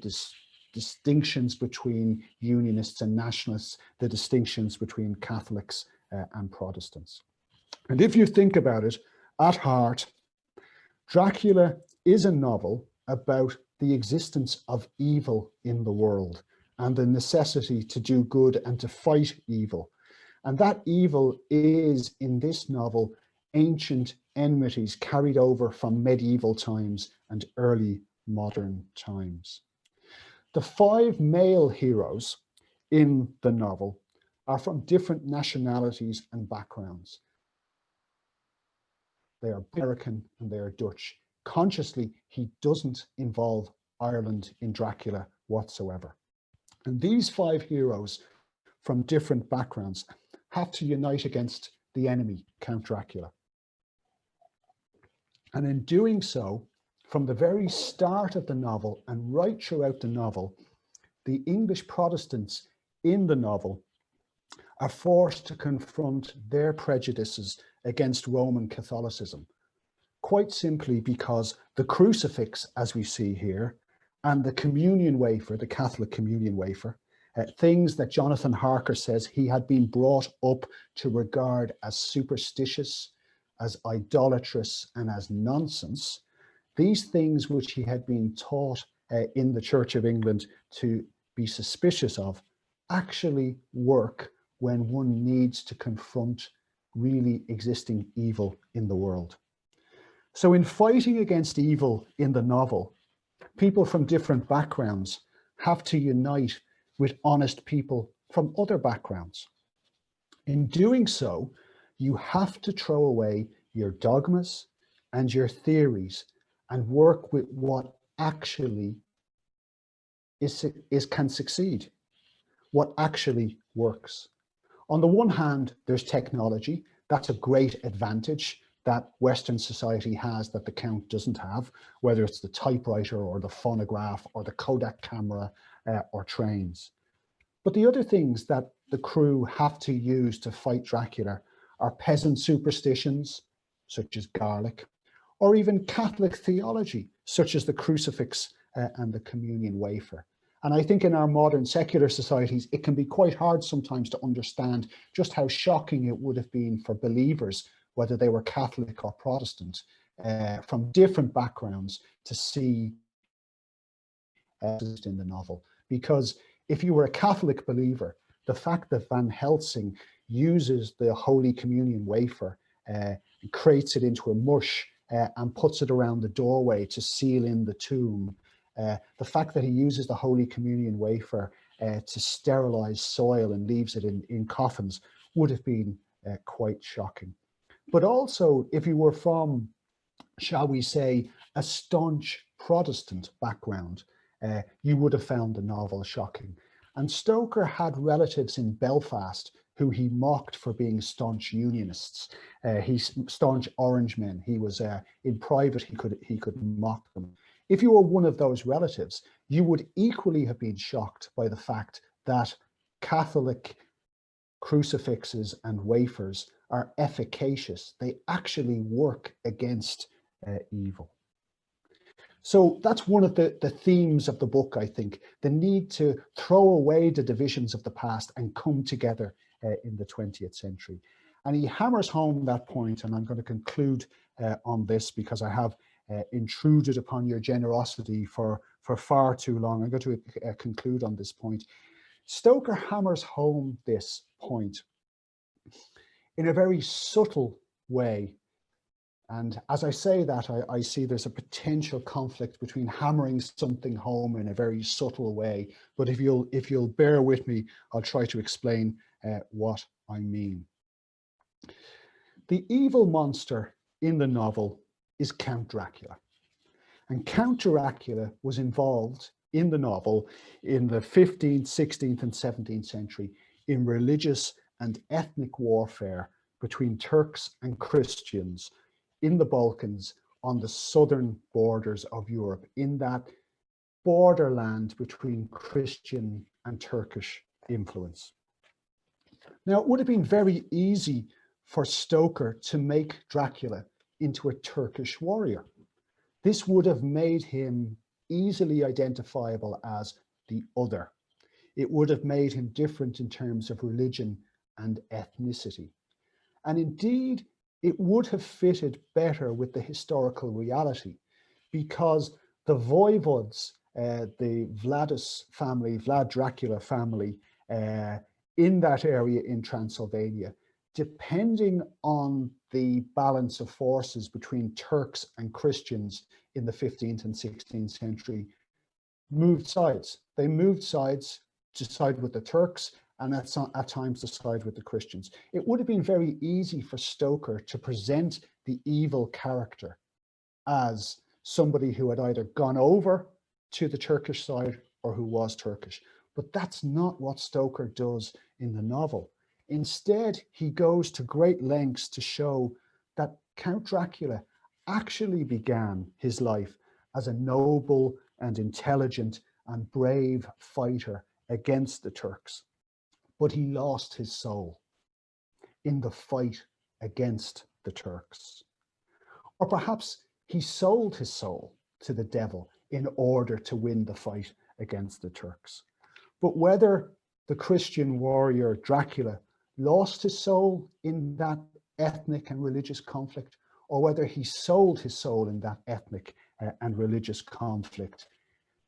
distinctions between Unionists and Nationalists, the distinctions between Catholics and Protestants. And if you think about it, at heart, Dracula is a novel about the existence of evil in the world and the necessity to do good and to fight evil. And that evil is, in this novel, ancient enmities carried over from medieval times and early modern times. The 5 male heroes in the novel are from different nationalities and backgrounds. They are American and they are Dutch. Consciously, he doesn't involve Ireland in Dracula whatsoever. And these 5 heroes from different backgrounds have to unite against the enemy, Count Dracula. And in doing so, from the very start of the novel and right throughout the novel, the English Protestants in the novel are forced to confront their prejudices against Roman Catholicism, quite simply because the crucifix, as we see here, and the communion wafer, the Catholic communion wafer, things that Jonathan Harker says he had been brought up to regard as superstitious, as idolatrous, and as nonsense, these things which he had been taught in the Church of England to be suspicious of, actually work when one needs to confront really existing evil in the world. So in fighting against evil in the novel, people from different backgrounds have to unite with honest people from other backgrounds. In doing so, you have to throw away your dogmas and your theories and work with what actually can succeed, what actually works. On the one hand, there's technology. That's a great advantage that Western society has that the Count doesn't have, whether it's the typewriter or the phonograph or the Kodak camera or trains. But the other things that the crew have to use to fight Dracula are peasant superstitions, such as garlic, or even Catholic theology, such as the crucifix and the communion wafer. And I think in our modern secular societies, it can be quite hard sometimes to understand just how shocking it would have been for believers, whether they were Catholic or Protestant, from different backgrounds, to see in the novel. Because if you were a Catholic believer, the fact that Van Helsing uses the Holy Communion wafer, creates it into a mush and puts it around the doorway to seal in the tomb, the fact that he uses the Holy Communion wafer to sterilize soil and leaves it in coffins would have been quite shocking. But also, if you were from, shall we say, a staunch Protestant background, you would have found the novel shocking. And Stoker had relatives in Belfast who he mocked for being staunch Unionists. He's staunch Orangemen. He was in private, he could mock them. If you were one of those relatives, you would equally have been shocked by the fact that Catholic crucifixes and wafers are efficacious. They actually work against evil. So that's one of the themes of the book, I think, the need to throw away the divisions of the past and come together in the 20th century. And he hammers home that point, and I'm going to conclude on this because I have intruded upon your generosity for far too long. I'm going to conclude on this point. Stoker hammers home this point in a very subtle way. And as I say that, I see there's a potential conflict between hammering something home in a very subtle way. But if you'll bear with me, I'll try to explain what I mean. The evil monster in the novel is Count Dracula. And Count Dracula was involved in the novel in the 15th, 16th, and 17th century in religious and ethnic warfare between Turks and Christians in the Balkans on the southern borders of Europe, in that borderland between Christian and Turkish influence. Now, it would have been very easy for Stoker to make Dracula into a Turkish warrior. This would have made him easily identifiable as the other. It would have made him different in terms of religion and ethnicity. And indeed, it would have fitted better with the historical reality, because the voivodes, the Vladis family, Vlad Dracula family, in that area in Transylvania, depending on the balance of forces between Turks and Christians in the 15th and 16th century, moved sides. They moved sides to side with the Turks, and at times to side with the Christians. It would have been very easy for Stoker to present the evil character as somebody who had either gone over to the Turkish side or who was Turkish. But that's not what Stoker does in the novel. Instead, he goes to great lengths to show that Count Dracula actually began his life as a noble and intelligent and brave fighter against the Turks. But he lost his soul in the fight against the Turks. Or perhaps he sold his soul to the devil in order to win the fight against the Turks. But whether the Christian warrior Dracula lost his soul in that ethnic and religious conflict, or whether he sold his soul in that ethnic and religious conflict,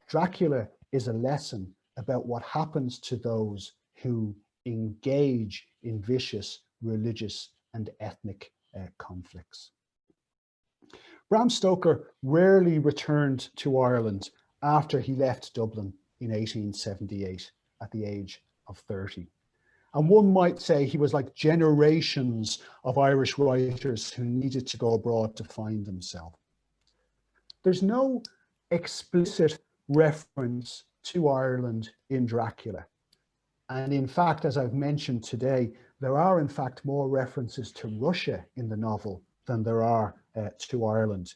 Dracula is a lesson about what happens to those who engage in vicious religious and ethnic conflicts. Bram Stoker rarely returned to Ireland after he left Dublin in 1878 at the age of 30. And one might say he was like generations of Irish writers who needed to go abroad to find themselves. There's no explicit reference to Ireland in Dracula. And in fact, as I've mentioned today, there are in fact more references to Russia in the novel than there are to Ireland.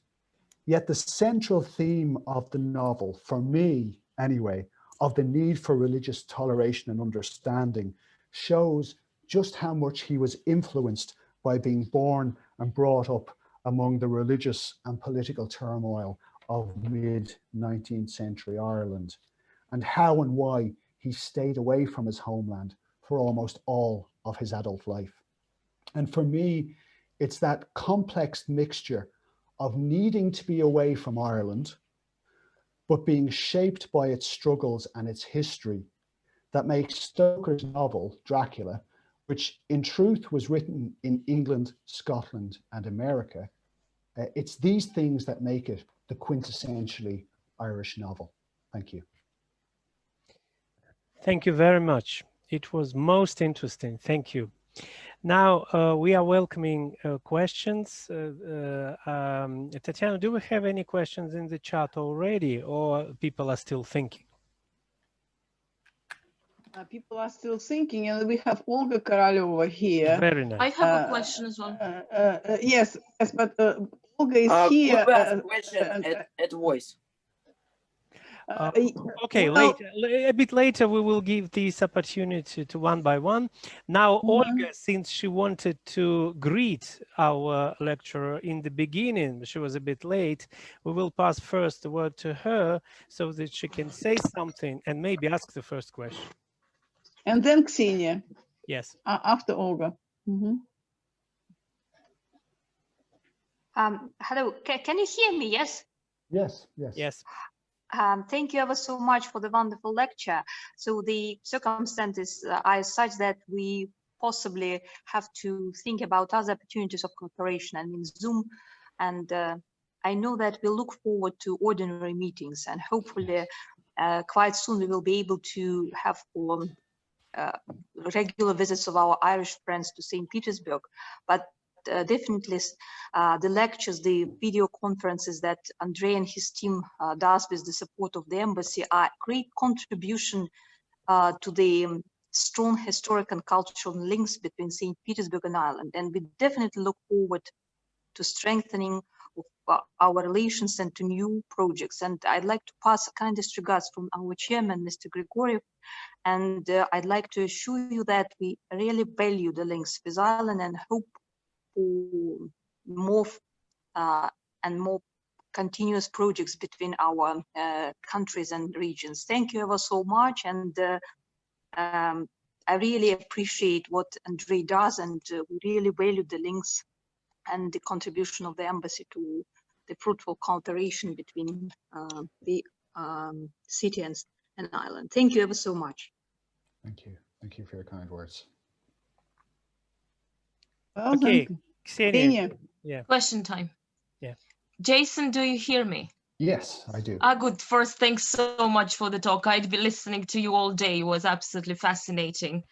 Yet the central theme of the novel, for me anyway, of the need for religious toleration and understanding, shows just how much he was influenced by being born and brought up among the religious and political turmoil of mid-19th century Ireland, and how and why he stayed away from his homeland for almost all of his adult life. And for me, it's that complex mixture of needing to be away from Ireland, but being shaped by its struggles and its history, that makes Stoker's novel, Dracula, which in truth was written in England, Scotland, and America, it's these things that make it the quintessentially Irish novel. Thank you. Thank you very much. It was most interesting. Thank you. Now we are welcoming questions. Tatiana, do we have any questions in the chat already, or people are still thinking? People are still thinking, and we have Olga Koroleva here. Very nice. I have a question as well. Yes, but Olga is here. Could we ask a question at voice? Okay, well, a bit later we will give this opportunity to one by one. Now, Olga, since she wanted to greet our lecturer in the beginning, she was a bit late, we will pass first the word to her so that she can say something and maybe ask the first question. And then Ksenia. Yes. After Olga. Hello, can you hear me? Yes? Yes, yes. Yes. Thank you ever so much for the wonderful lecture. So the circumstances are such that we possibly have to think about other opportunities of cooperation. I mean, Zoom, and I know that we look forward to ordinary meetings, and hopefully quite soon we will be able to have regular visits of our Irish friends to St. Petersburg. But definitely the lectures, the video conferences that Andrei and his team does with the support of the embassy are a great contribution to the strong historic and cultural links between St. Petersburg and Ireland. And we definitely look forward to strengthening of our relations and to new projects. And I'd like to pass kindest regards from our chairman, Mr. Grigoriev. And I'd like to assure you that we really value the links with Ireland and hope for more and more continuous projects between our countries and regions. Thank you ever so much. And I really appreciate what Andrei does, and we really value the links and the contribution of the embassy to the fruitful cooperation between the city and Ireland. Thank you ever so much. Thank you. Thank you for your kind words. Well, okay, Ksenia. Yeah. Question time. Yeah. Jason, do you hear me? Yes, I do. Good. First, thanks so much for the talk. I'd be listening to you all day. It was absolutely fascinating.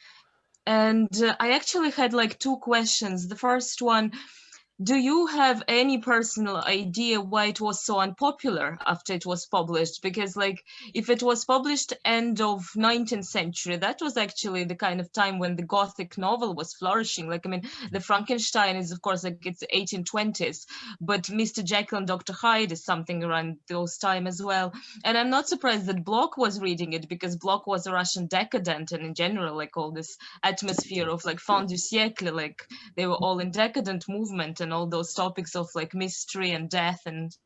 And I actually had like two questions. The first one, do you have any personal idea why it was so unpopular after it was published? Because like if it was published end of 19th century, that was actually the kind of time when the Gothic novel was flourishing. Like, I mean, the Frankenstein is of course like it's 1820s, but Mr. Jekyll and Dr. Hyde is something around those time as well. And I'm not surprised that Bloch was reading it, because Bloch was a Russian decadent, and in general, like all this atmosphere of like fin du siècle, like they were all in decadent movement, and all those topics of like mystery and death and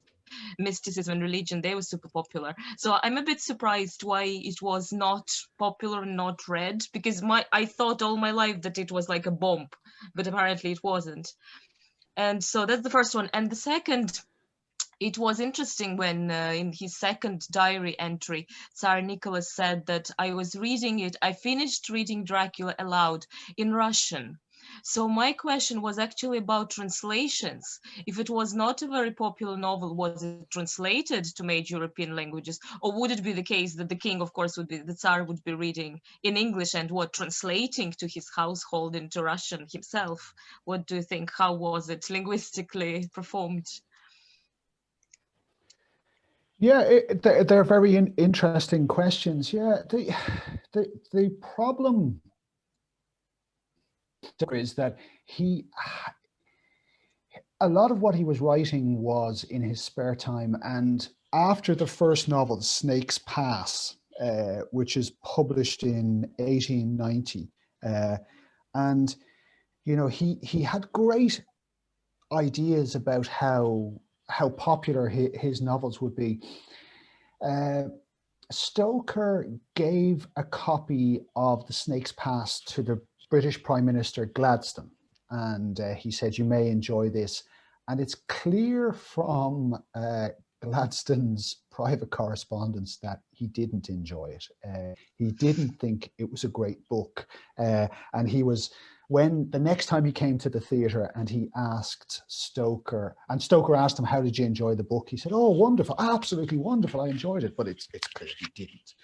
mysticism and religion, they were super popular. So I'm a bit surprised why it was not popular and not read, because I thought all my life that it was like a bomb, but apparently it wasn't. And so that's the first one. And the second, it was interesting when in his second diary entry, Tsar Nicholas said that I finished reading Dracula aloud in Russian. So my question was actually about translations. If it was not a very popular novel, was it translated to major European languages? Or would it be the case that the king, of course, the Tsar would be reading in English and translating to his household into Russian himself? What do you think? How was it linguistically performed? Yeah, they're very interesting questions. Yeah, the problem is that a lot of what he was writing was in his spare time, and after the first novel, Snake's Pass, which is published in 1890, and you know, he had great ideas about how popular his novels would be. Stoker gave a copy of The Snake's Pass to the British Prime Minister Gladstone, and he said, "You may enjoy this." And it's clear from Gladstone's private correspondence that he didn't enjoy it. He didn't think it was a great book, and he was, when the next time he came to the theatre and he asked Stoker, and Stoker asked him, "How did you enjoy the book?" He said, "Oh, wonderful, absolutely wonderful, I enjoyed it." But it's clear he didn't.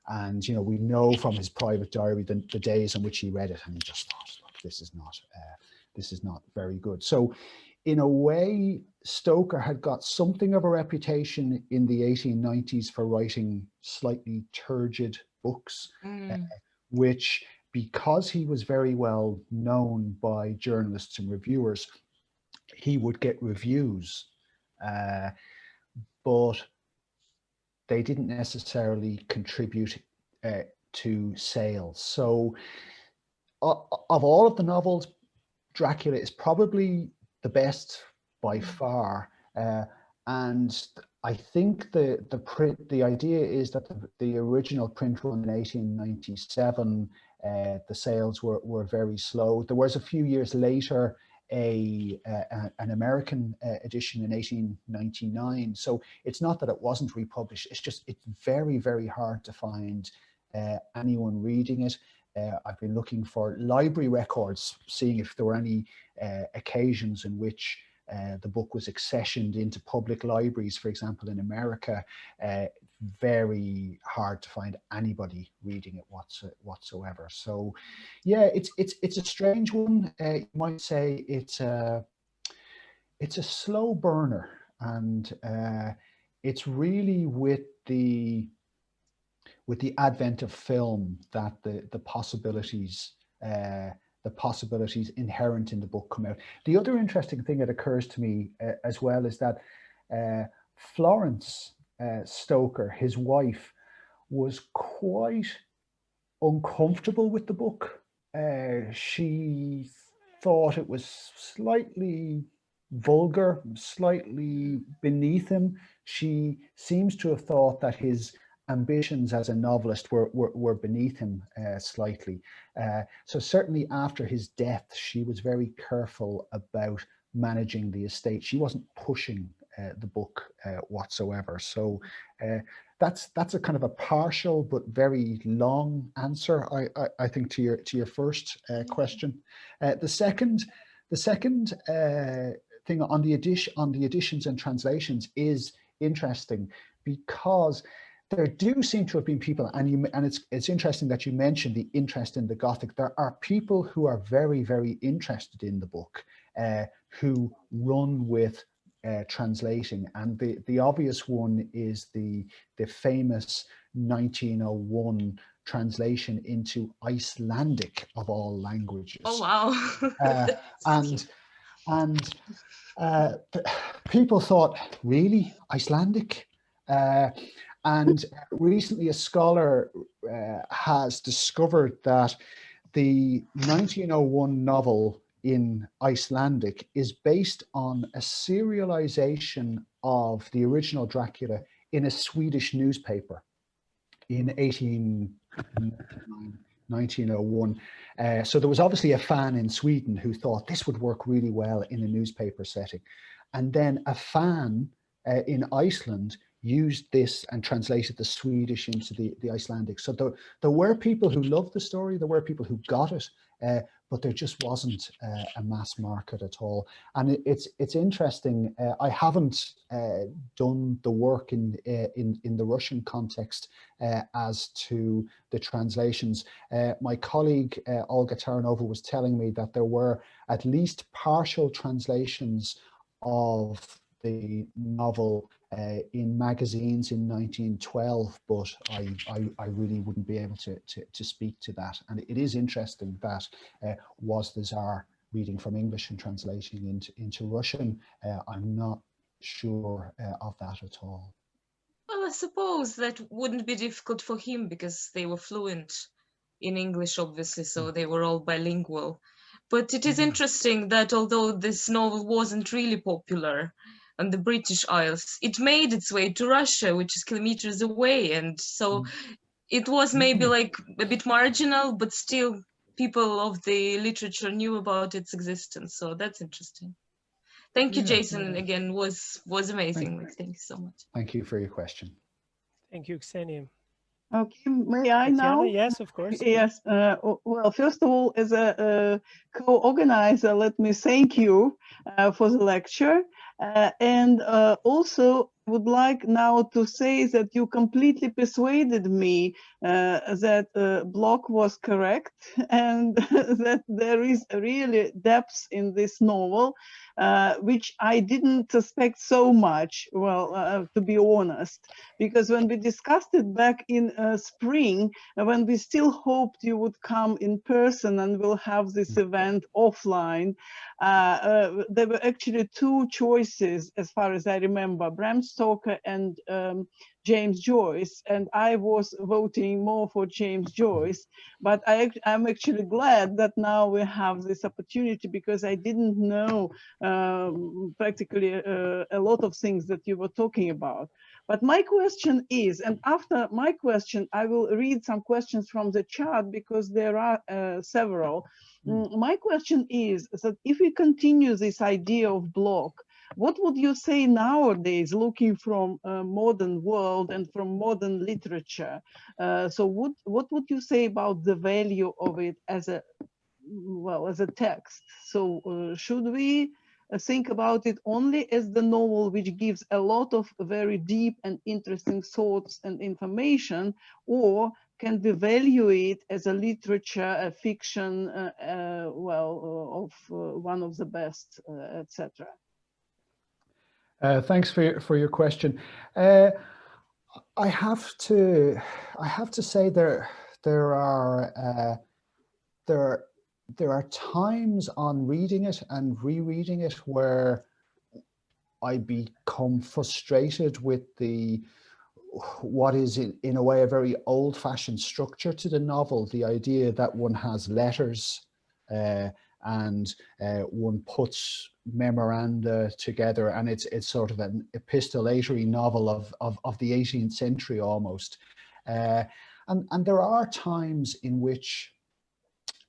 And you know, we know from his private diary the days in which he read it, and he just thought, "Look, this is not very good." So in a way, Stoker had got something of a reputation in the 1890s for writing slightly turgid books, which, because he was very well known by journalists and reviewers, he would get reviews, but they didn't necessarily contribute to sales. So of all of the novels, Dracula is probably the best by far. And I think the idea is that the original print run in 1897, the sales were very slow. There was a few years later an American edition in 1899. So it's not that it wasn't republished. It's just, it's very, very hard to find anyone reading it. I've been looking for library records, seeing if there were any occasions in which the book was accessioned into public libraries, for example, in America. Very hard to find anybody reading it whatsoever. So yeah, it's a strange one. You might say it's a slow burner, and it's really with the advent of film that the possibilities inherent in the book come out. The other interesting thing that occurs to me as well is that Florence Stoker, his wife, was quite uncomfortable with the book. She thought it was slightly vulgar, slightly beneath him. She seems to have thought that his ambitions as a novelist were beneath him slightly. So certainly after his death, she was very careful about managing the estate. She wasn't pushing the book whatsoever. So that's a kind of a partial but very long answer, I think, to your first question. The second thing on the editions and translations is interesting, because there do seem to have been people, and it's interesting that you mentioned the interest in the Gothic. There are people who are very, very interested in the book, who run with translating, and the obvious one is the famous 1901 translation into Icelandic, of all languages. Oh wow! And people thought, really, Icelandic? And recently a scholar has discovered that the 1901 novel in Icelandic is based on a serialization of the original Dracula in a Swedish newspaper in 1901. So there was obviously a fan in Sweden who thought this would work really well in a newspaper setting. And then a fan in Iceland used this and translated the Swedish into the Icelandic. So there were people who loved the story, there were people who got it, but there just wasn't a mass market at all. And it's interesting. I haven't done the work in the Russian context as to the translations. My colleague Olga Taranova was telling me that there were at least partial translations of the novel in magazines in 1912, but I really wouldn't be able to speak to that. And it is interesting that was the Tsar reading from English and translating into Russian. I'm not sure of that at all. Well, I suppose that wouldn't be difficult for him because they were fluent in English, obviously, so they were all bilingual. But it is interesting that although this novel wasn't really popular on the British Isles, it made its way to Russia, which is kilometers away. And so it was maybe like a bit marginal, but still people of the literature knew about its existence. So that's interesting. Thank you, Jason. Again, was amazing. Thank you so much. Thank you for your question. Thank you, Ksenia. Okay, may I now? Yes, of course. Yes. Well, first of all, as a co-organizer, let me thank you for the lecture. And also would like now to say that you completely persuaded me that Bloch was correct and that there is really depth in this novel, which I didn't suspect so much, well, to be honest, because when we discussed it back in spring, when we still hoped you would come in person and we'll have this event offline, there were actually two choices, as far as I remember, Bram Stoker and James Joyce, and I was voting more for James Joyce, but I'm actually glad that now we have this opportunity because I didn't know practically a lot of things that you were talking about. But my question is, and after my question, I will read some questions from the chat because there are several. My question is that if we continue this idea of Bloch, what would you say nowadays, looking from a modern world and from modern literature? So what would you say about the value of it as a, well, as a text? So should we think about it only as the novel which gives a lot of very deep and interesting thoughts and information, or can we value it as a literature, a fiction, well, of one of the best, etc.? Thanks for your question. I have to say there are times on reading it and rereading it where I become frustrated with what is in a way a very old-fashioned structure to the novel. The idea that one has letters and one puts memoranda together, and it's sort of an epistolatory novel of the 18th century almost. And there are times in which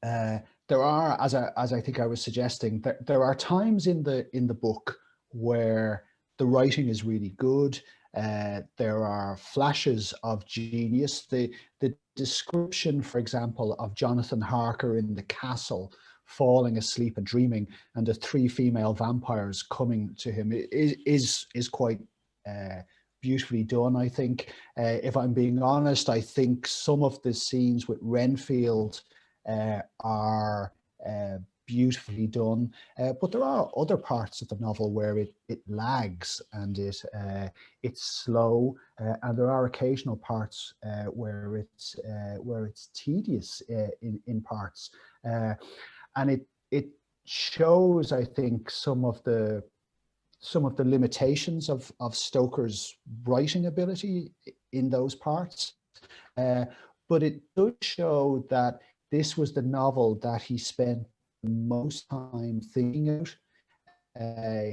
there are, as I think I was suggesting, there are times in the book where the writing is really good. There are flashes of genius. The description, for example, of Jonathan Harker in the castle, falling asleep and dreaming, and the three female vampires coming to him is quite beautifully done, I think. If I'm being honest, I think some of the scenes with Renfield are beautifully done, but there are other parts of the novel where it lags and it's slow, and there are occasional parts where it's tedious in parts, and it shows, I think, some of the limitations of Stoker's writing ability in those parts, but it does show that this was the novel that he spent most time thinking out.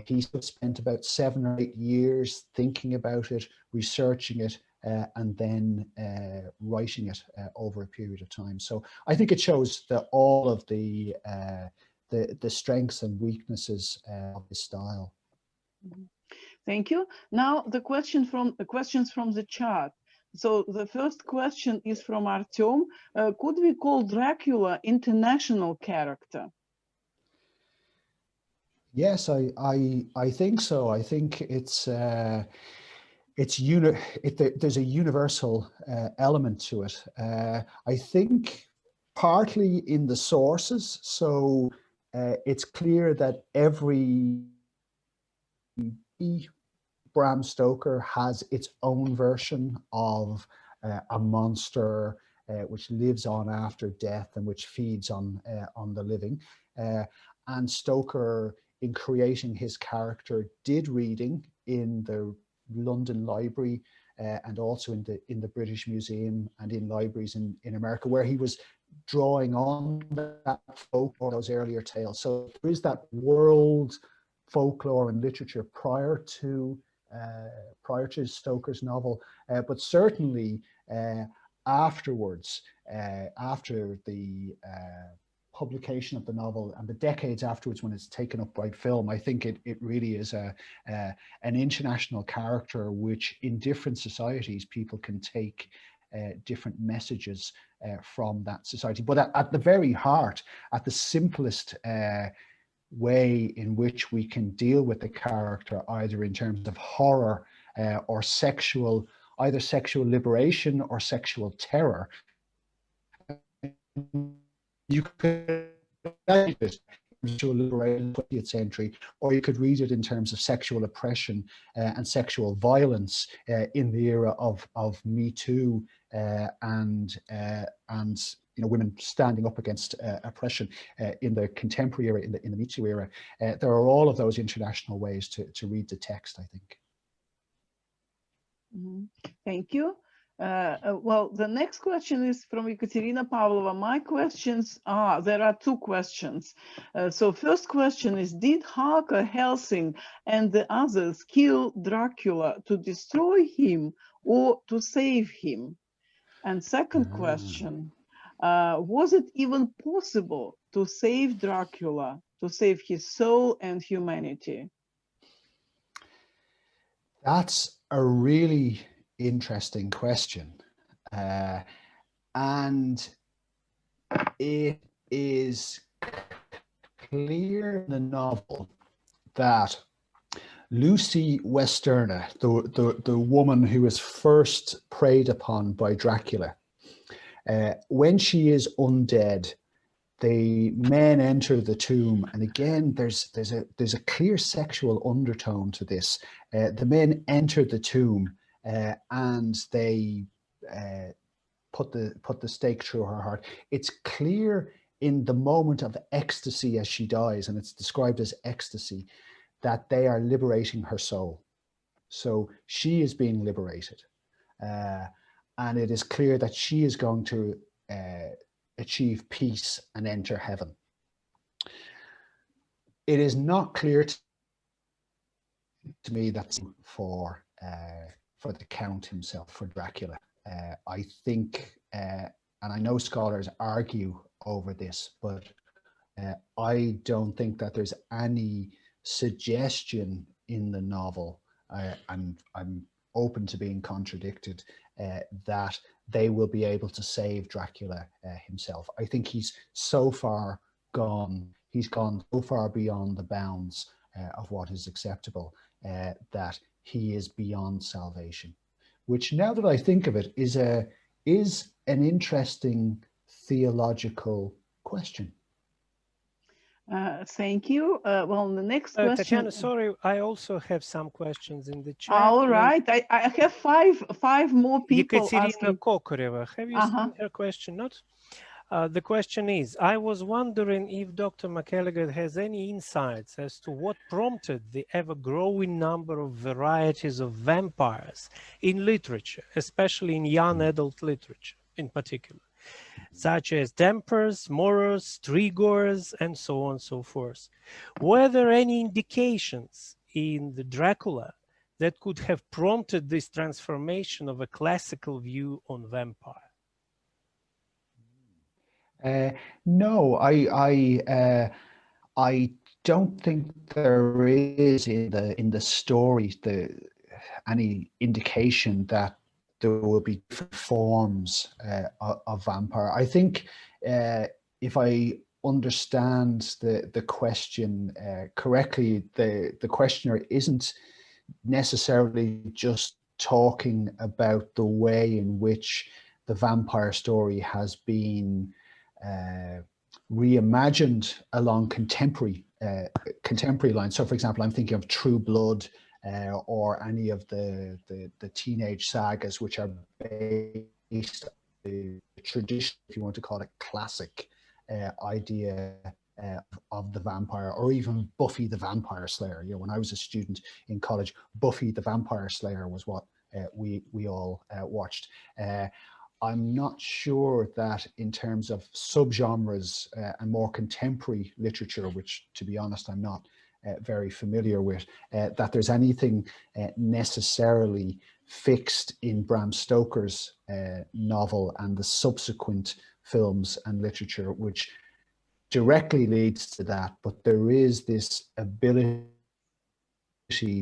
He spent about 7 or 8 years thinking about it, researching it, and then writing it over a period of time. So I think it shows that all of the strengths and weaknesses of his style. Thank you. Now the questions from the chat. So the first question is from Artyom. Could we call Dracula international character? Yes, I think so. I think there's a universal element to it. I think partly in the sources. So it's clear that every Bram Stoker has its own version of a monster which lives on after death and which feeds on the living. and Stoker, in creating his character, did reading in the London Library and also in the British Museum and in libraries in America, where he was drawing on that folklore, those earlier tales. So there is that world folklore and literature prior to Stoker's novel, but certainly afterwards, after the publication of the novel and the decades afterwards when it's taken up by film, I think it really is an international character which in different societies people can take different messages from that society. But at the very heart, at the simplest way in which we can deal with the character, either in terms of horror or either sexual liberation or sexual terror, you could read it sexual liberation in the 20th century, or you could read it in terms of sexual oppression and sexual violence in the era of Me Too and women standing up against oppression in the contemporary era, in the Me Too era. There are all of those international ways to read the text, I think. Thank you. Well, the next question is from Ekaterina Pavlova. My questions are, there are two questions. So first question is, did Harker, Helsing and the others kill Dracula to destroy him or to save him? And second question, was it even possible to save Dracula, to save his soul and humanity? That's a really interesting question, and it is clear in the novel that Lucy Westenra, the woman who is first preyed upon by Dracula, when she is undead, the men enter the tomb, and again there's a clear sexual undertone to this. The men enter the tomb and they put the stake through her heart. It's clear in the moment of ecstasy as she dies, and it's described as ecstasy, that they are liberating her soul. So she is being liberated, and it is clear that she is going to achieve peace and enter heaven. It is not clear to me that's for the Count himself, for Dracula. I think, and I know scholars argue over this, but I don't think that there's any suggestion in the novel, and I'm open to being contradicted, that they will be able to save Dracula himself. I think he's so far gone, he's gone so far beyond the bounds of what is acceptable that he is beyond salvation, which, now that I think of it, is an interesting theological question. Thank you. Well, the next question. Tatiana, sorry, I also have some questions in the chat. All right, I have five more people Ekaterina Kokoreva, have you seen her question? Not? The question is, I was wondering if Dr. McElligott has any insights as to what prompted the ever-growing number of varieties of vampires in literature, especially in young adult literature in particular, such as Dampers, Morors, Strigors, and so on and so forth. Were there any indications in the Dracula that could have prompted this transformation of a classical view on vampire? No, I don't think there is in the story any indication that there will be different forms of vampire. I think if I understand the question correctly, the questioner isn't necessarily just talking about the way in which the vampire story has been reimagined along contemporary lines. So, for example, I'm thinking of True Blood or any of the teenage sagas, which are based on the tradition, if you want to call it, classic idea of the vampire, or even Buffy the Vampire Slayer. You know, when I was a student in college, Buffy the Vampire Slayer was what we all watched. I'm not sure that in terms of subgenres and more contemporary literature, which to be honest I'm not very familiar with, that there's anything necessarily fixed in Bram Stoker's novel and the subsequent films and literature which directly leads to that, but there is this ability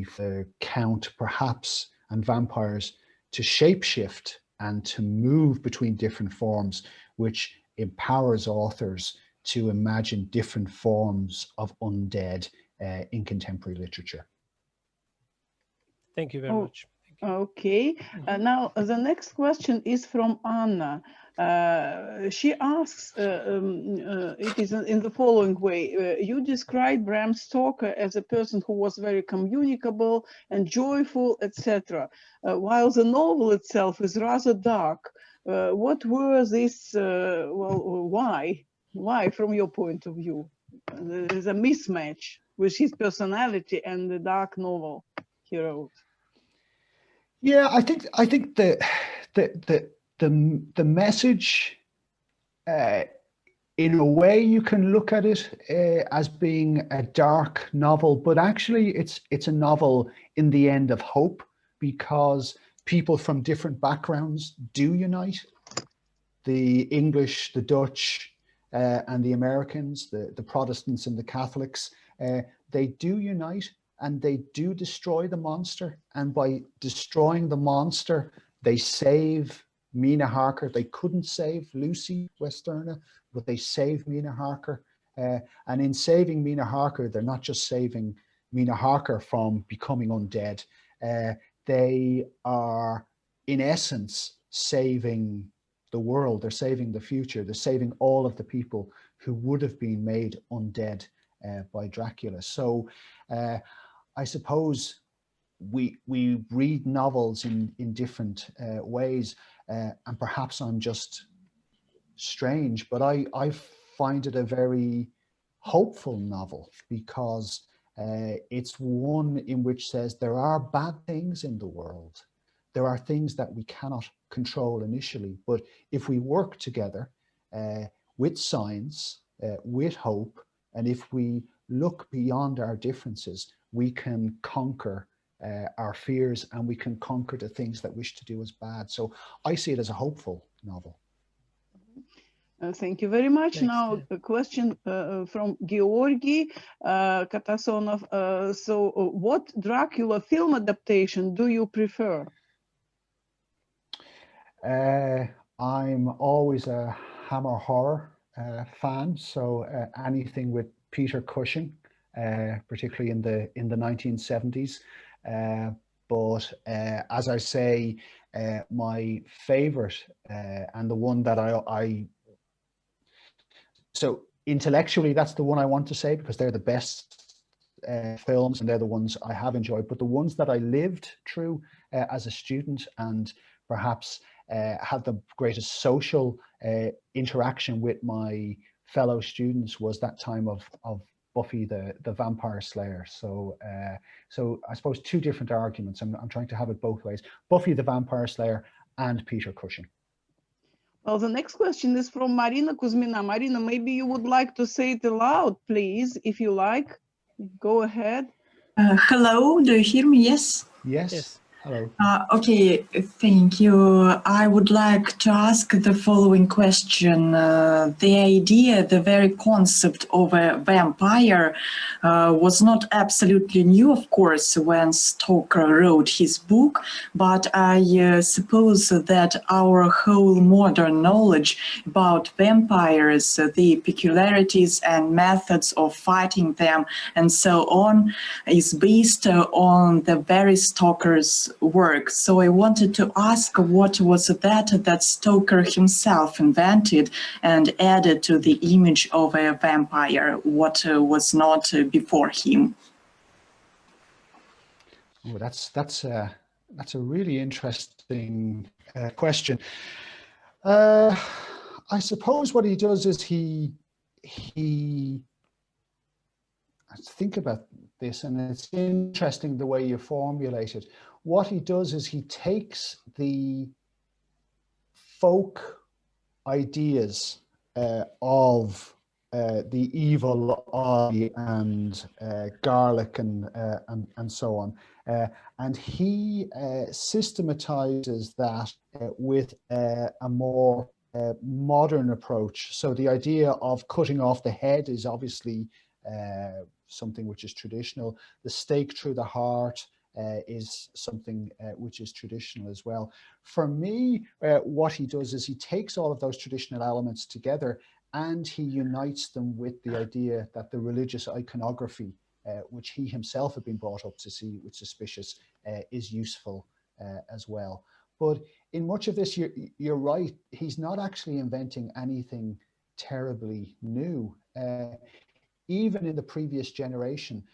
for Count perhaps and vampires to shapeshift and to move between different forms, which empowers authors to imagine different forms of undead in contemporary literature. Thank you very much. Okay, now the next question is from Anna. She asks, it is in the following way: you describe Bram Stoker as a person who was very communicable and joyful, etc. While the novel itself is rather dark. What were these, well, why from your point of view? There's a mismatch with his personality and the dark novel he wrote. Yeah, I think the message, in a way, you can look at it as being a dark novel, but actually it's a novel in the end of hope, because people from different backgrounds do unite. The English, the Dutch, and the Americans, the Protestants and the Catholics, they do unite. And they do destroy the monster. And by destroying the monster, they save Mina Harker. They couldn't save Lucy Westerna, but they save Mina Harker. And in saving Mina Harker, they're not just saving Mina Harker from becoming undead. They are, in essence, saving the world. They're saving the future. They're saving all of the people who would have been made undead by Dracula. So I suppose we read novels in different ways, and perhaps I'm just strange, but I find it a very hopeful novel, because it's one in which says there are bad things in the world. There are things that we cannot control initially, but if we work together with science, with hope, and if we look beyond our differences, we can conquer our fears, and we can conquer the things that wish to do us bad. So I see it as a hopeful novel. Thank you very much. Thanks. Now a question from Georgi Katasonov. So what Dracula film adaptation do you prefer? I'm always a Hammer horror fan, so anything with Peter Cushing, particularly in the 1970s. But as I say, my favorite and the one that so intellectually, that's the one I want to say, because they're the best films and they're the ones I have enjoyed. But the ones that I lived through as a student, and perhaps had the greatest social interaction with my fellow students, was that time of Buffy the Vampire Slayer. So so I suppose two different arguments. I'm trying to have it both ways: Buffy the Vampire Slayer and Peter Cushing. Well, the next question is from Marina Kuzmina. Marina, maybe you would like to say it aloud, please, if you like. Go ahead. Hello, do you hear me? Yes? Yes. Hello. Okay, thank you. I would like to ask the following question. The idea, the very concept of a vampire was not absolutely new, of course, when Stoker wrote his book, but I suppose that our whole modern knowledge about vampires, the peculiarities and methods of fighting them, and so on, is based on the very Stoker's work. So I wanted to ask, what was that Stoker himself invented and added to the image of a vampire? What was not before him? Oh, that's a really interesting question. I suppose what he does is he think about this, and it's interesting the way you formulate it. What he does is he takes the folk ideas of the evil eye and garlic and so on, and he systematizes that with a more modern approach. So the idea of cutting off the head is obviously something which is traditional. The stake through the heart is something which is traditional as well. For me, what he does is he takes all of those traditional elements together and he unites them with the idea that the religious iconography, which he himself had been brought up to see with suspicious, is useful as well. But in much of this, you're right, he's not actually inventing anything terribly new. Even in the previous generation,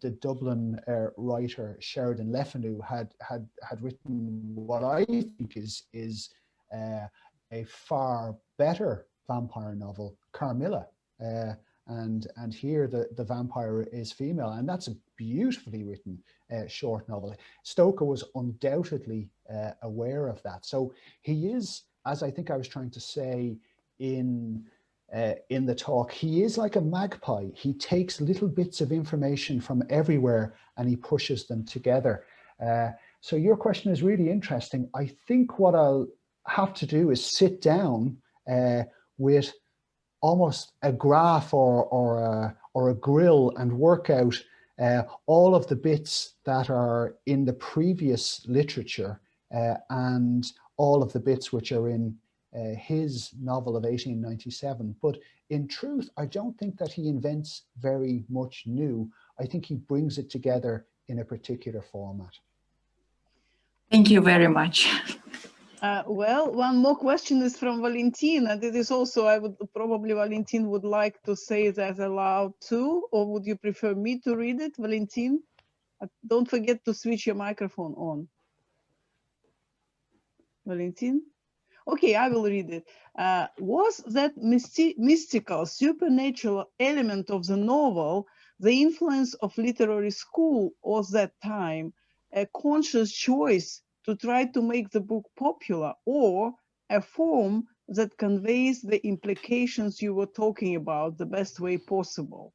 the Dublin writer Sheridan Le Fanu had written what I think is a far better vampire novel, Carmilla, and here the vampire is female, and that's a beautifully written short novel. Stoker was undoubtedly aware of that. So he is, as I think I was trying to say in the talk, he is like a magpie. He takes little bits of information from everywhere and he pushes them together. So your question is really interesting. I think what I'll have to do is sit down with almost a graph or a grill and work out all of the bits that are in the previous literature and all of the bits which are in his novel of 1897. But in truth, I don't think that he invents very much new. I think he brings it together in a particular format. Thank you very much. Well, one more question is from Valentin, and it is also, I would probably, Valentin would like to say that aloud too, or would you prefer me to read it, Valentin? Don't forget to switch your microphone on. Valentin? Okay, I will read it. Was that mystical, supernatural element of the novel the influence of literary school of that time, a conscious choice to try to make the book popular, or a form that conveys the implications you were talking about the best way possible?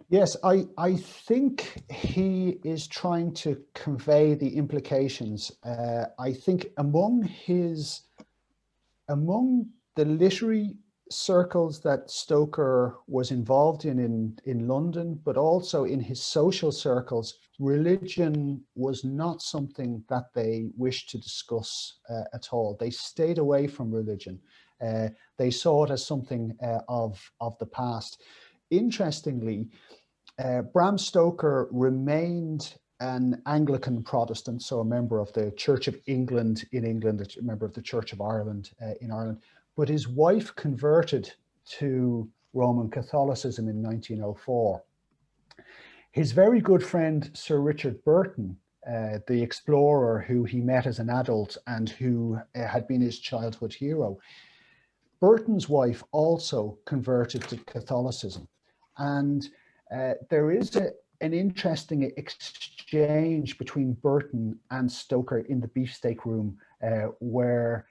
Yes, I think he is trying to convey the implications. I think among the literary circles that Stoker was involved in London, but also in his social circles, religion was not something that they wished to discuss at all. They stayed away from religion. They saw it as something of the past. Interestingly, Bram Stoker remained an Anglican Protestant, so a member of the Church of England in England, a member of the Church of Ireland in Ireland, but his wife converted to Roman Catholicism in 1904. His very good friend, Sir Richard Burton, the explorer who he met as an adult and who had been his childhood hero, Burton's wife also converted to Catholicism. And there is an interesting exchange between Burton and Stoker in the beefsteak room where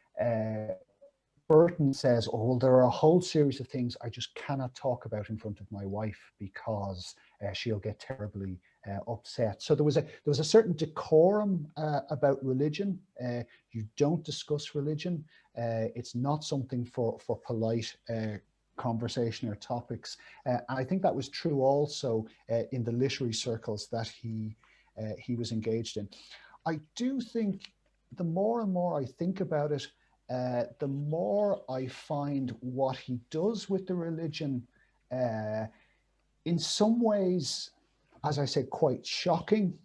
Burton says, oh, well, there are a whole series of things I just cannot talk about in front of my wife because she'll get terribly upset. So there was a certain decorum about religion. You don't discuss religion. It's not something for polite conversation or topics. I think that was true also in the literary circles that he was engaged in. I do think the more and more I think about it, the more I find what he does with the religion in some ways, as I said, quite shocking.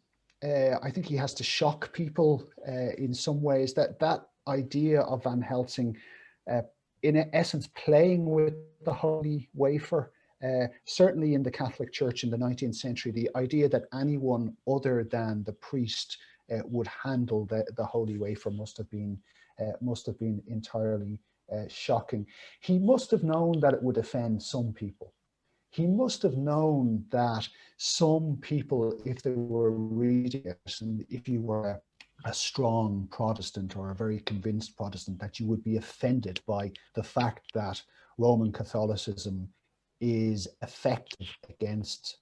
I think he has to shock people in some ways. That idea of Van Helsing, in essence, playing with the holy wafer, certainly in the Catholic Church in the 19th century, the idea that anyone other than the priest would handle the holy wafer must have been entirely shocking. He must have known that it would offend some people. he must have known that some people, if they were reading it, and if you were a strong Protestant or a very convinced Protestant, that you would be offended by the fact that Roman Catholicism is effective against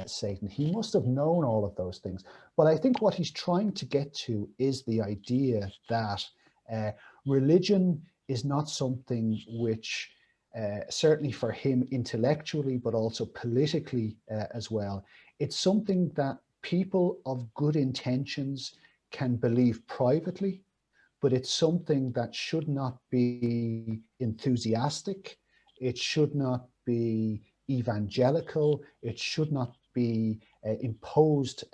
Satan. He must have known all of those things. But I think what he's trying to get to is the idea that religion is not something which, certainly for him intellectually, but also politically as well, it's something that people of good intentions can believe privately, but it's something that should not be enthusiastic. It should not be evangelical. It should not be imposed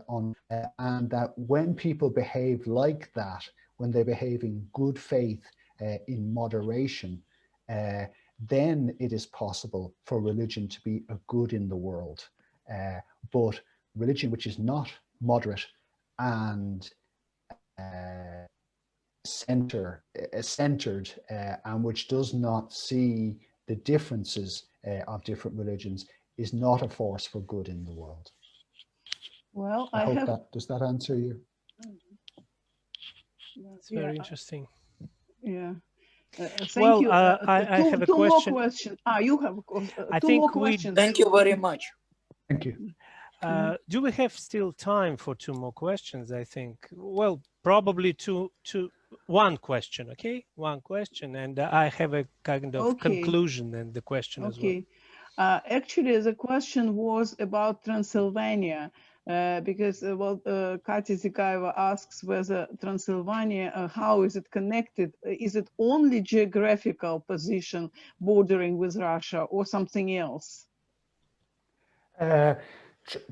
on, and that when people behave like that, when they behave in good faith, in moderation, then it is possible for religion to be a good in the world. But religion which is not moderate and centered, and which does not see the differences of different religions, is not a force for good in the world. Well, I hope that, does that answer you? It's very interesting. Yeah. Thank well, you. I have a two question. More questions. You have I two think more questions. Thank you very much. Thank you. Do we have still time for two more questions? I think, well, probably one question, okay? One question, and I have a kind of conclusion and the question as well. Actually, the question was about Transylvania, because Katya Zikaeva asks whether Transylvania, how is it connected? Is it only geographical position bordering with Russia or something else?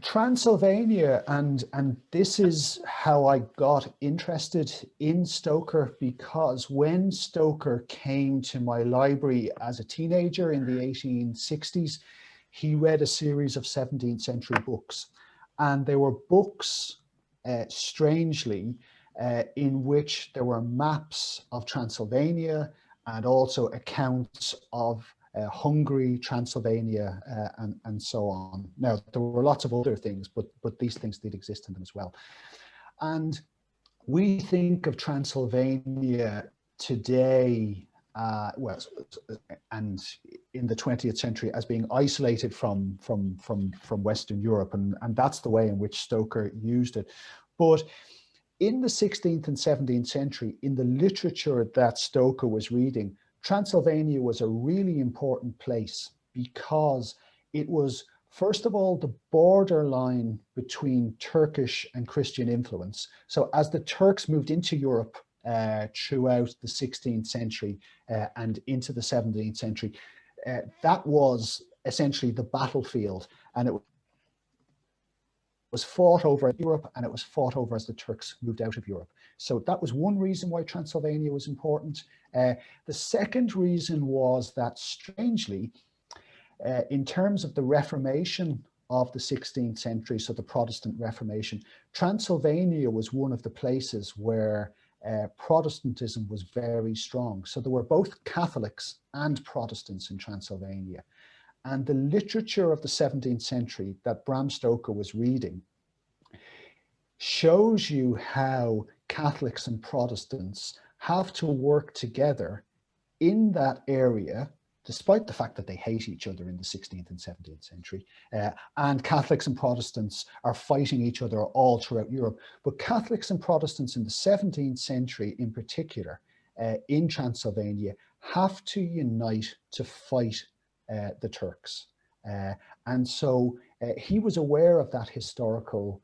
Transylvania, and this is how I got interested in Stoker, because when Stoker came to my library as a teenager in the 1860s, he read a series of 17th century books, and they were books, strangely, in which there were maps of Transylvania and also accounts of Hungary, Transylvania, and so on. Now, there were lots of other things, but these things did exist in them as well. And we think of Transylvania today, and in the 20th century, as being isolated from Western Europe, and that's the way in which Stoker used it. But in the 16th and 17th century, in the literature that Stoker was reading, Transylvania was a really important place because it was, first of all, the borderline between Turkish and Christian influence. So as the Turks moved into Europe throughout the 16th century and into the 17th century, that was essentially the battlefield, and it was fought over in Europe, and it was fought over as the Turks moved out of Europe. So that was one reason why Transylvania was important. The second reason was that, strangely, in terms of the Reformation of the 16th century, so the Protestant Reformation, Transylvania was one of the places where Protestantism was very strong. So there were both Catholics and Protestants in Transylvania. And the literature of the 17th century that Bram Stoker was reading shows you how Catholics and Protestants have to work together in that area, despite the fact that they hate each other in the 16th and 17th century. And Catholics and Protestants are fighting each other all throughout Europe. But Catholics and Protestants in the 17th century in particular, in Transylvania, have to unite to fight the Turks. And so he was aware of that historical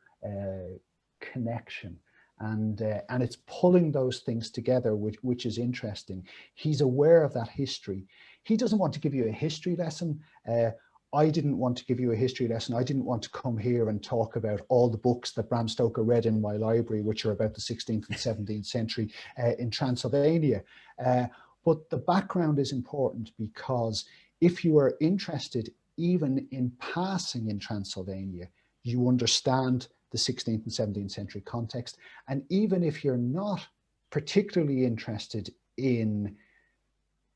connection, and it's pulling those things together, which is interesting. He's aware of that history. He doesn't want to give you a history lesson. I didn't want to give you a history lesson. I didn't want to come here and talk about all the books that Bram Stoker read in my library, which are about the 16th and 17th century in Transylvania. But the background is important, because if you are interested even in passing in Transylvania, you understand the 16th and 17th century context. And even if you're not particularly interested in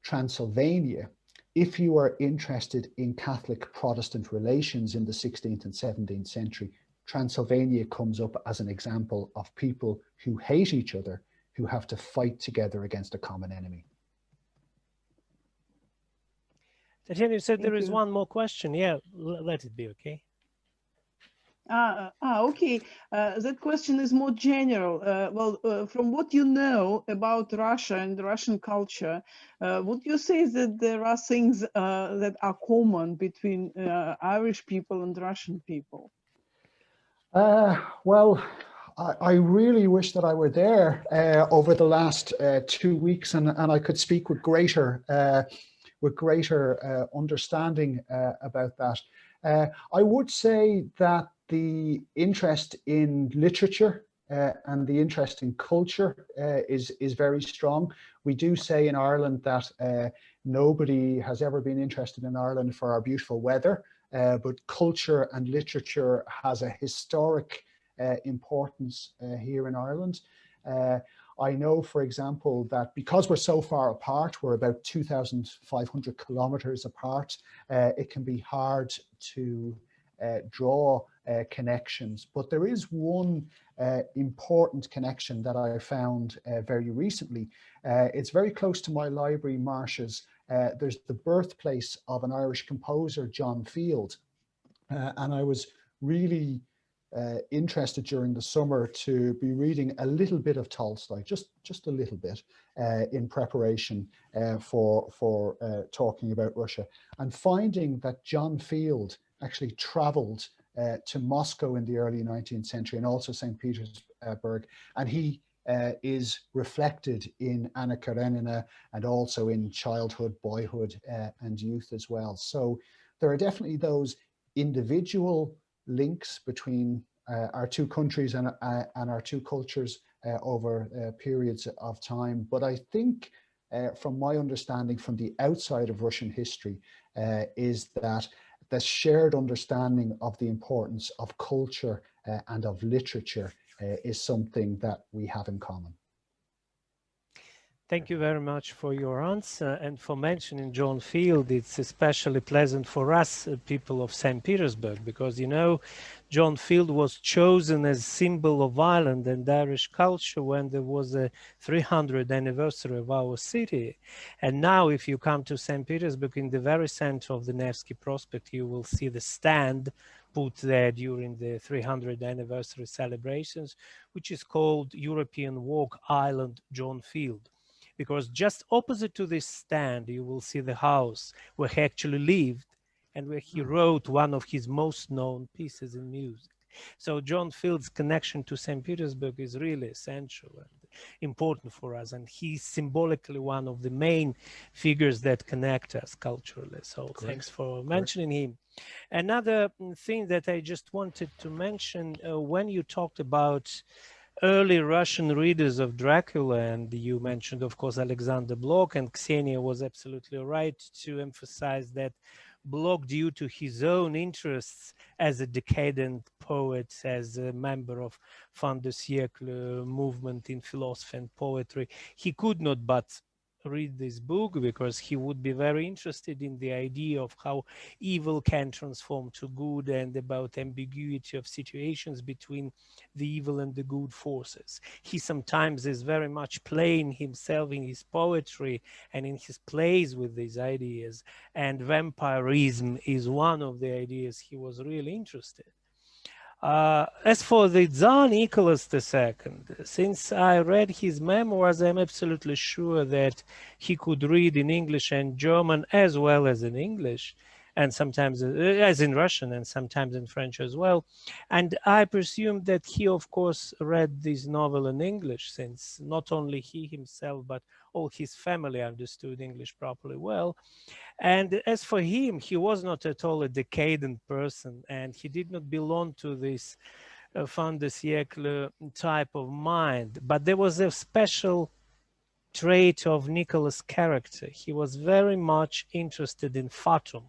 Transylvania, if you are interested in Catholic-Protestant relations in the 16th and 17th century, Transylvania comes up as an example of people who hate each other, who have to fight together against a common enemy. Tatiana, you said Thank there is you. one more question. Yeah, let it be, okay? Okay. That question is more general. From what you know about Russia and Russian culture, would you say that there are things that are common between Irish people and Russian people? Well, I really wish that I were there over the last 2 weeks, and I could speak with greater understanding about that. I would say that the interest in literature and the interest in culture is very strong. We do say in Ireland that nobody has ever been interested in Ireland for our beautiful weather, but culture and literature has a historic importance here in Ireland. I know, for example, that because we're so far apart, we're about 2,500 kilometers apart, it can be hard to draw connections. But there is one important connection that I found very recently. It's very close to my library, Marsh's. There's the birthplace of an Irish composer, John Field. And I was really interested during the summer to be reading a little bit of Tolstoy, just a little bit, in preparation for talking about Russia, and finding that John Field actually traveled to Moscow in the early 19th century and also St. Petersburg, and he is reflected in Anna Karenina and also in childhood, boyhood, and youth as well. So there are definitely those individual links between our two countries and our two cultures over periods of time. But I think from my understanding from the outside of Russian history is that the shared understanding of the importance of culture and of literature is something that we have in common. Thank you very much for your answer and for mentioning John Field. It's especially pleasant for us, people of St. Petersburg, because, you know, John Field was chosen as symbol of Ireland and Irish culture when there was a 300th anniversary of our city. And now if you come to St. Petersburg, in the very center of the Nevsky Prospect, you will see the stand put there during the 300th anniversary celebrations, which is called European Walk Island John Field. Because just opposite to this stand, you will see the house where he actually lived and where he wrote one of his most known pieces in music. So John Field's connection to St. Petersburg is really essential and important for us. And he's symbolically one of the main figures that connect us culturally. So great. Thanks for mentioning him. Another thing that I just wanted to mention, when you talked about early Russian readers of Dracula, and you mentioned, of course, Alexander Blok, and Ksenia was absolutely right to emphasize that Blok, due to his own interests as a decadent poet, as a member of fin de siècle movement in philosophy and poetry, he could not but read this book because he would be very interested in the idea of how evil can transform to good and about ambiguity of situations between the evil and the good forces. He sometimes is very much playing himself in his poetry and in his plays with these ideas, and vampirism is one of the ideas he was really interested. As for the Tsar Nicholas II, since I read his memoirs, I'm absolutely sure that he could read in English and German as well as in English, and sometimes as in Russian and sometimes in French as well. And I presume that he, of course, read this novel in English, since not only he himself, but all his family understood English properly well. And as for him, he was not at all a decadent person, and he did not belong to this fin de siècle type of mind. But there was a special trait of Nicholas' character. He was very much interested in fatum,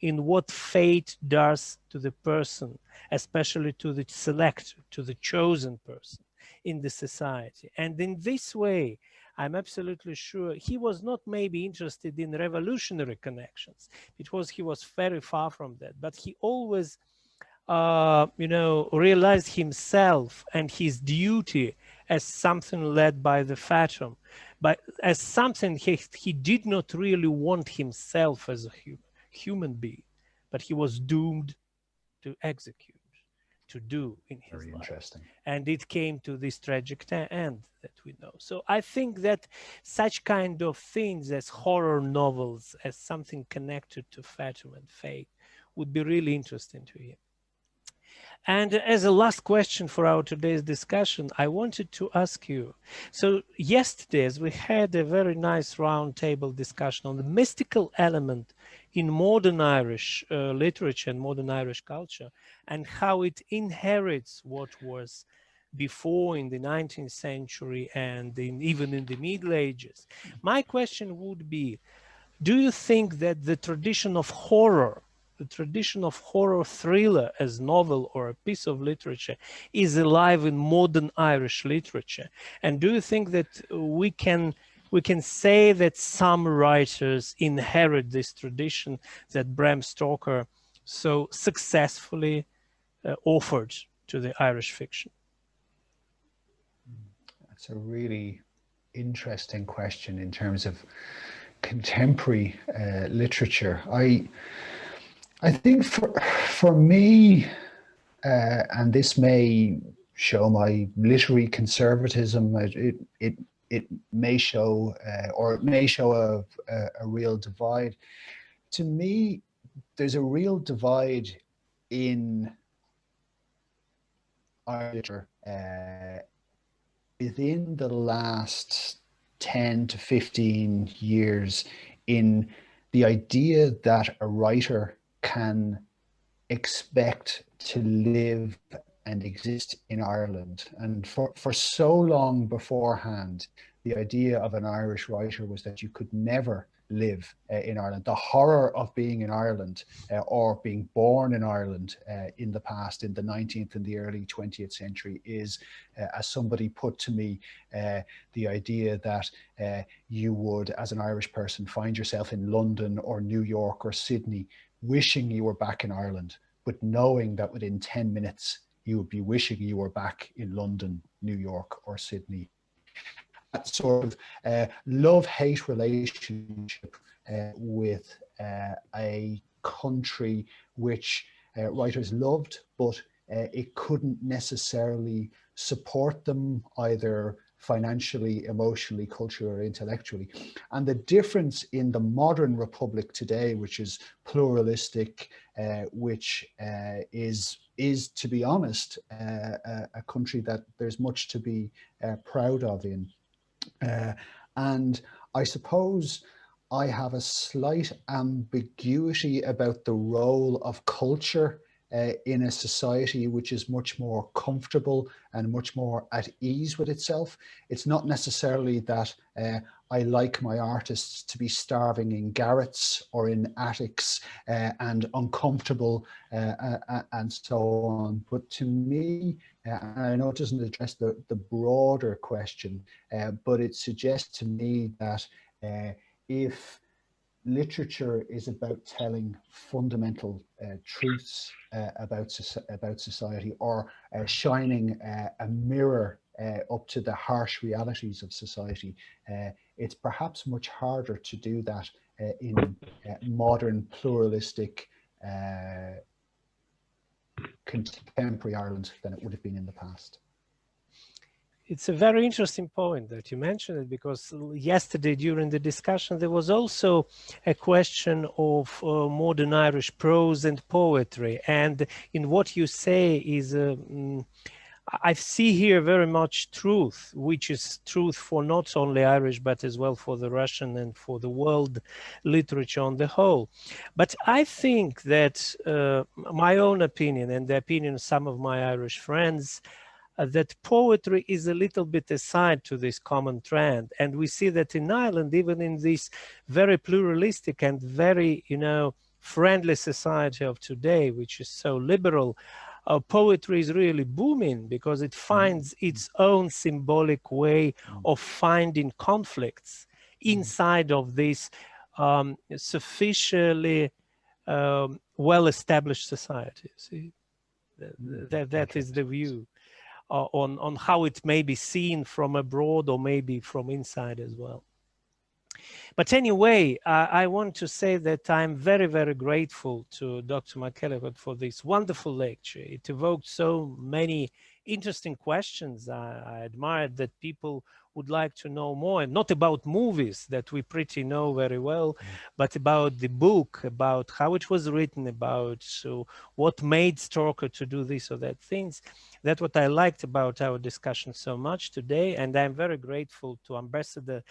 in what fate does to the person, especially to the select, to the chosen person in the society. And in this way, I'm absolutely sure he was not maybe interested in revolutionary connections, because he was very far from that, but he always you know, realized himself and his duty as something led by the fatum, but as something he did not really want himself as a human being, but he was doomed to execute, to do in his Very life. interesting. And it came to this tragic end that we know. So I think that such kind of things as horror novels, as something connected to fatum and fate, would be really interesting to him. And as a last question for our today's discussion, I wanted to ask you, so yesterday we had a very nice roundtable discussion on the mystical element in modern Irish literature and modern Irish culture, and how it inherits what was before in the 19th century and even in the Middle Ages. My question would be, do you think that the tradition of horror, the tradition of horror thriller as novel or a piece of literature, is alive in modern Irish literature? And do you think that we can say that some writers inherit this tradition that Bram Stoker so successfully offered to the Irish fiction? That's a really interesting question in terms of contemporary literature. I think for me, and this may show my literary conservatism, it may show or it may show a real divide. To me, there's a real divide in Irish literature within the last 10 to 15 years in the idea that a writer can expect to live and exist in Ireland. And for so long beforehand, the idea of an Irish writer was that you could never live in Ireland. The horror of being in Ireland or being born in Ireland in the past, in the 19th and the early 20th century, is, as somebody put to me, the idea that you would, as an Irish person, find yourself in London or New York or Sydney, wishing you were back in Ireland, but knowing that within 10 minutes you would be wishing you were back in London, New York or Sydney. That sort of love-hate relationship with a country which writers loved, but it couldn't necessarily support them either financially, emotionally, culturally, or intellectually. And the difference in the modern republic today, which is pluralistic, which is, to be honest, a country that there's much to be proud of in. And I suppose I have a slight ambiguity about the role of culture in a society which is much more comfortable and much more at ease with itself. It's not necessarily that I like my artists to be starving in garrets or in attics and uncomfortable and so on. But to me, and I know it doesn't address the broader question, but it suggests to me that if literature is about telling fundamental truths about society, or shining a mirror up to the harsh realities of society, it's perhaps much harder to do that in modern pluralistic contemporary Ireland than it would have been in the past. It's a very interesting point that you mentioned it, because yesterday during the discussion there was also a question of modern Irish prose and poetry, and in what you say is I see here very much truth, which is truth for not only Irish but as well for the Russian and for the world literature on the whole. But I think that my own opinion and the opinion of some of my Irish friends, that poetry is a little bit aside to this common trend. And we see that in Ireland, even in this very pluralistic and very, friendly society of today, which is so liberal, poetry is really booming because it finds its own symbolic way of finding conflicts inside of this sufficiently well-established society. See, that is the view on how it may be seen from abroad or maybe from inside as well. But anyway, I want to say that I'm very, very grateful to Dr. McElligott for this wonderful lecture. It evoked so many interesting questions. I admired that people would like to know more, and not about movies that we pretty know very well, but about the book, about how it was written, about what made Stoker to do this or that things. That's what I liked about our discussion so much today, and I'm very grateful to Ambassador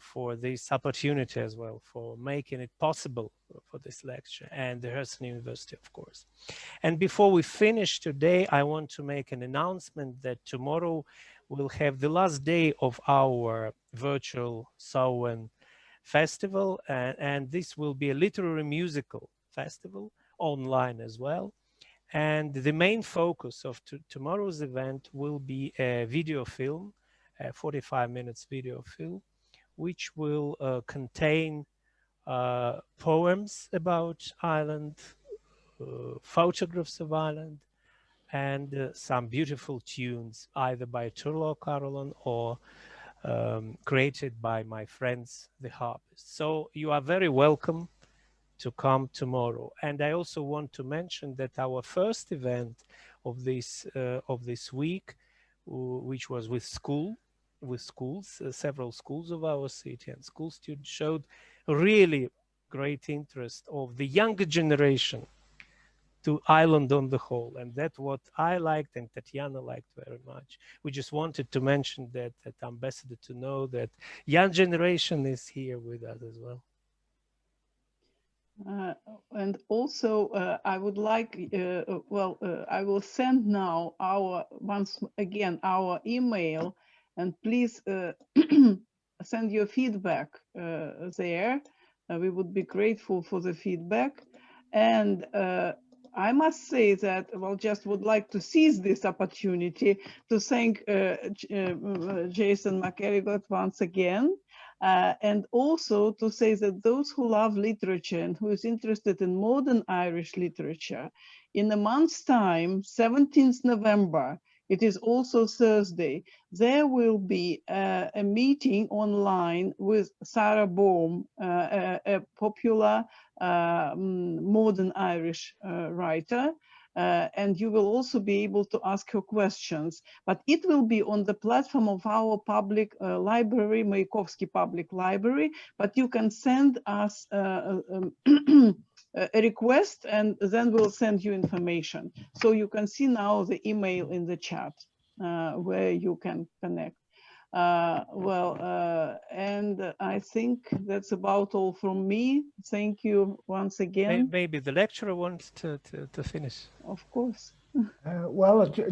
for this opportunity as well, for making it possible for this lecture, and the Herzl University, of course. And before we finish today, I want to make an announcement that tomorrow we'll have the last day of our virtual Samhain festival, and this will be a literary musical festival online as well. And the main focus of tomorrow's event will be a video film, a 45 minutes video film, which will contain poems about Ireland, photographs of Ireland, and some beautiful tunes, either by Turlough Carolan or created by my friends, the harpists. So you are very welcome to come tomorrow. And I also want to mention that our first event of this week, which was with schools, several schools of our city, and school students showed really great interest of the younger generation to Ireland on the whole. And that's what I liked and Tatiana liked very much. We just wanted to mention that Ambassador to know that young generation is here with us as well. And also, I would like, I will send now once again our email, and please send your feedback there. We would be grateful for the feedback. And I must say that, just would like to seize this opportunity to thank Jason McElligott once again. And also to say that those who love literature and who is interested in modern Irish literature, in a month's time, 17th November, it is also Thursday, there will be a meeting online with Sarah Bohm, a popular modern Irish writer. And you will also be able to ask her questions, but it will be on the platform of our public library, Mayakovsky Public Library, but you can send us a request and then we'll send you information. So you can see now the email in the chat where you can connect. And I think that's about all from me. Thank you once again. Maybe the lecturer wants to finish. Of course.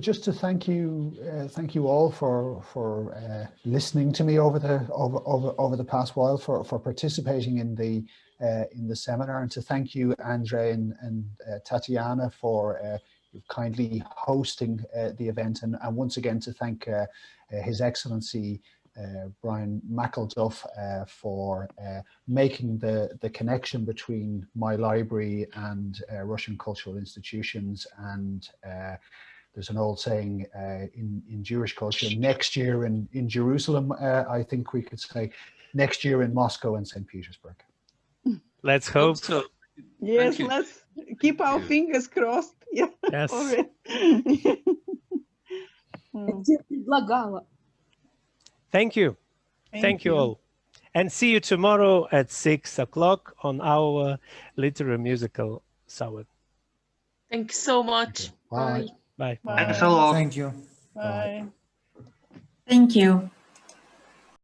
Just to thank you all for listening to me over the past while, for participating in the seminar, and to thank you, Andre and Tatiana, for kindly hosting the event, and once again to thank His Excellency Brian McElduff for making the connection between my library and Russian cultural institutions. And there's an old saying in Jewish culture, next year in Jerusalem, I think we could say next year in Moscow and St. Petersburg. Let's hope so. Yes, let's keep our fingers crossed. Yeah. Yes. Thank you. Thank you all. And see you tomorrow at 6 o'clock on our literary musical Samhain. Thanks so much. Bye. Bye. Bye. Thanks a lot. Thank you. Bye. Thank you.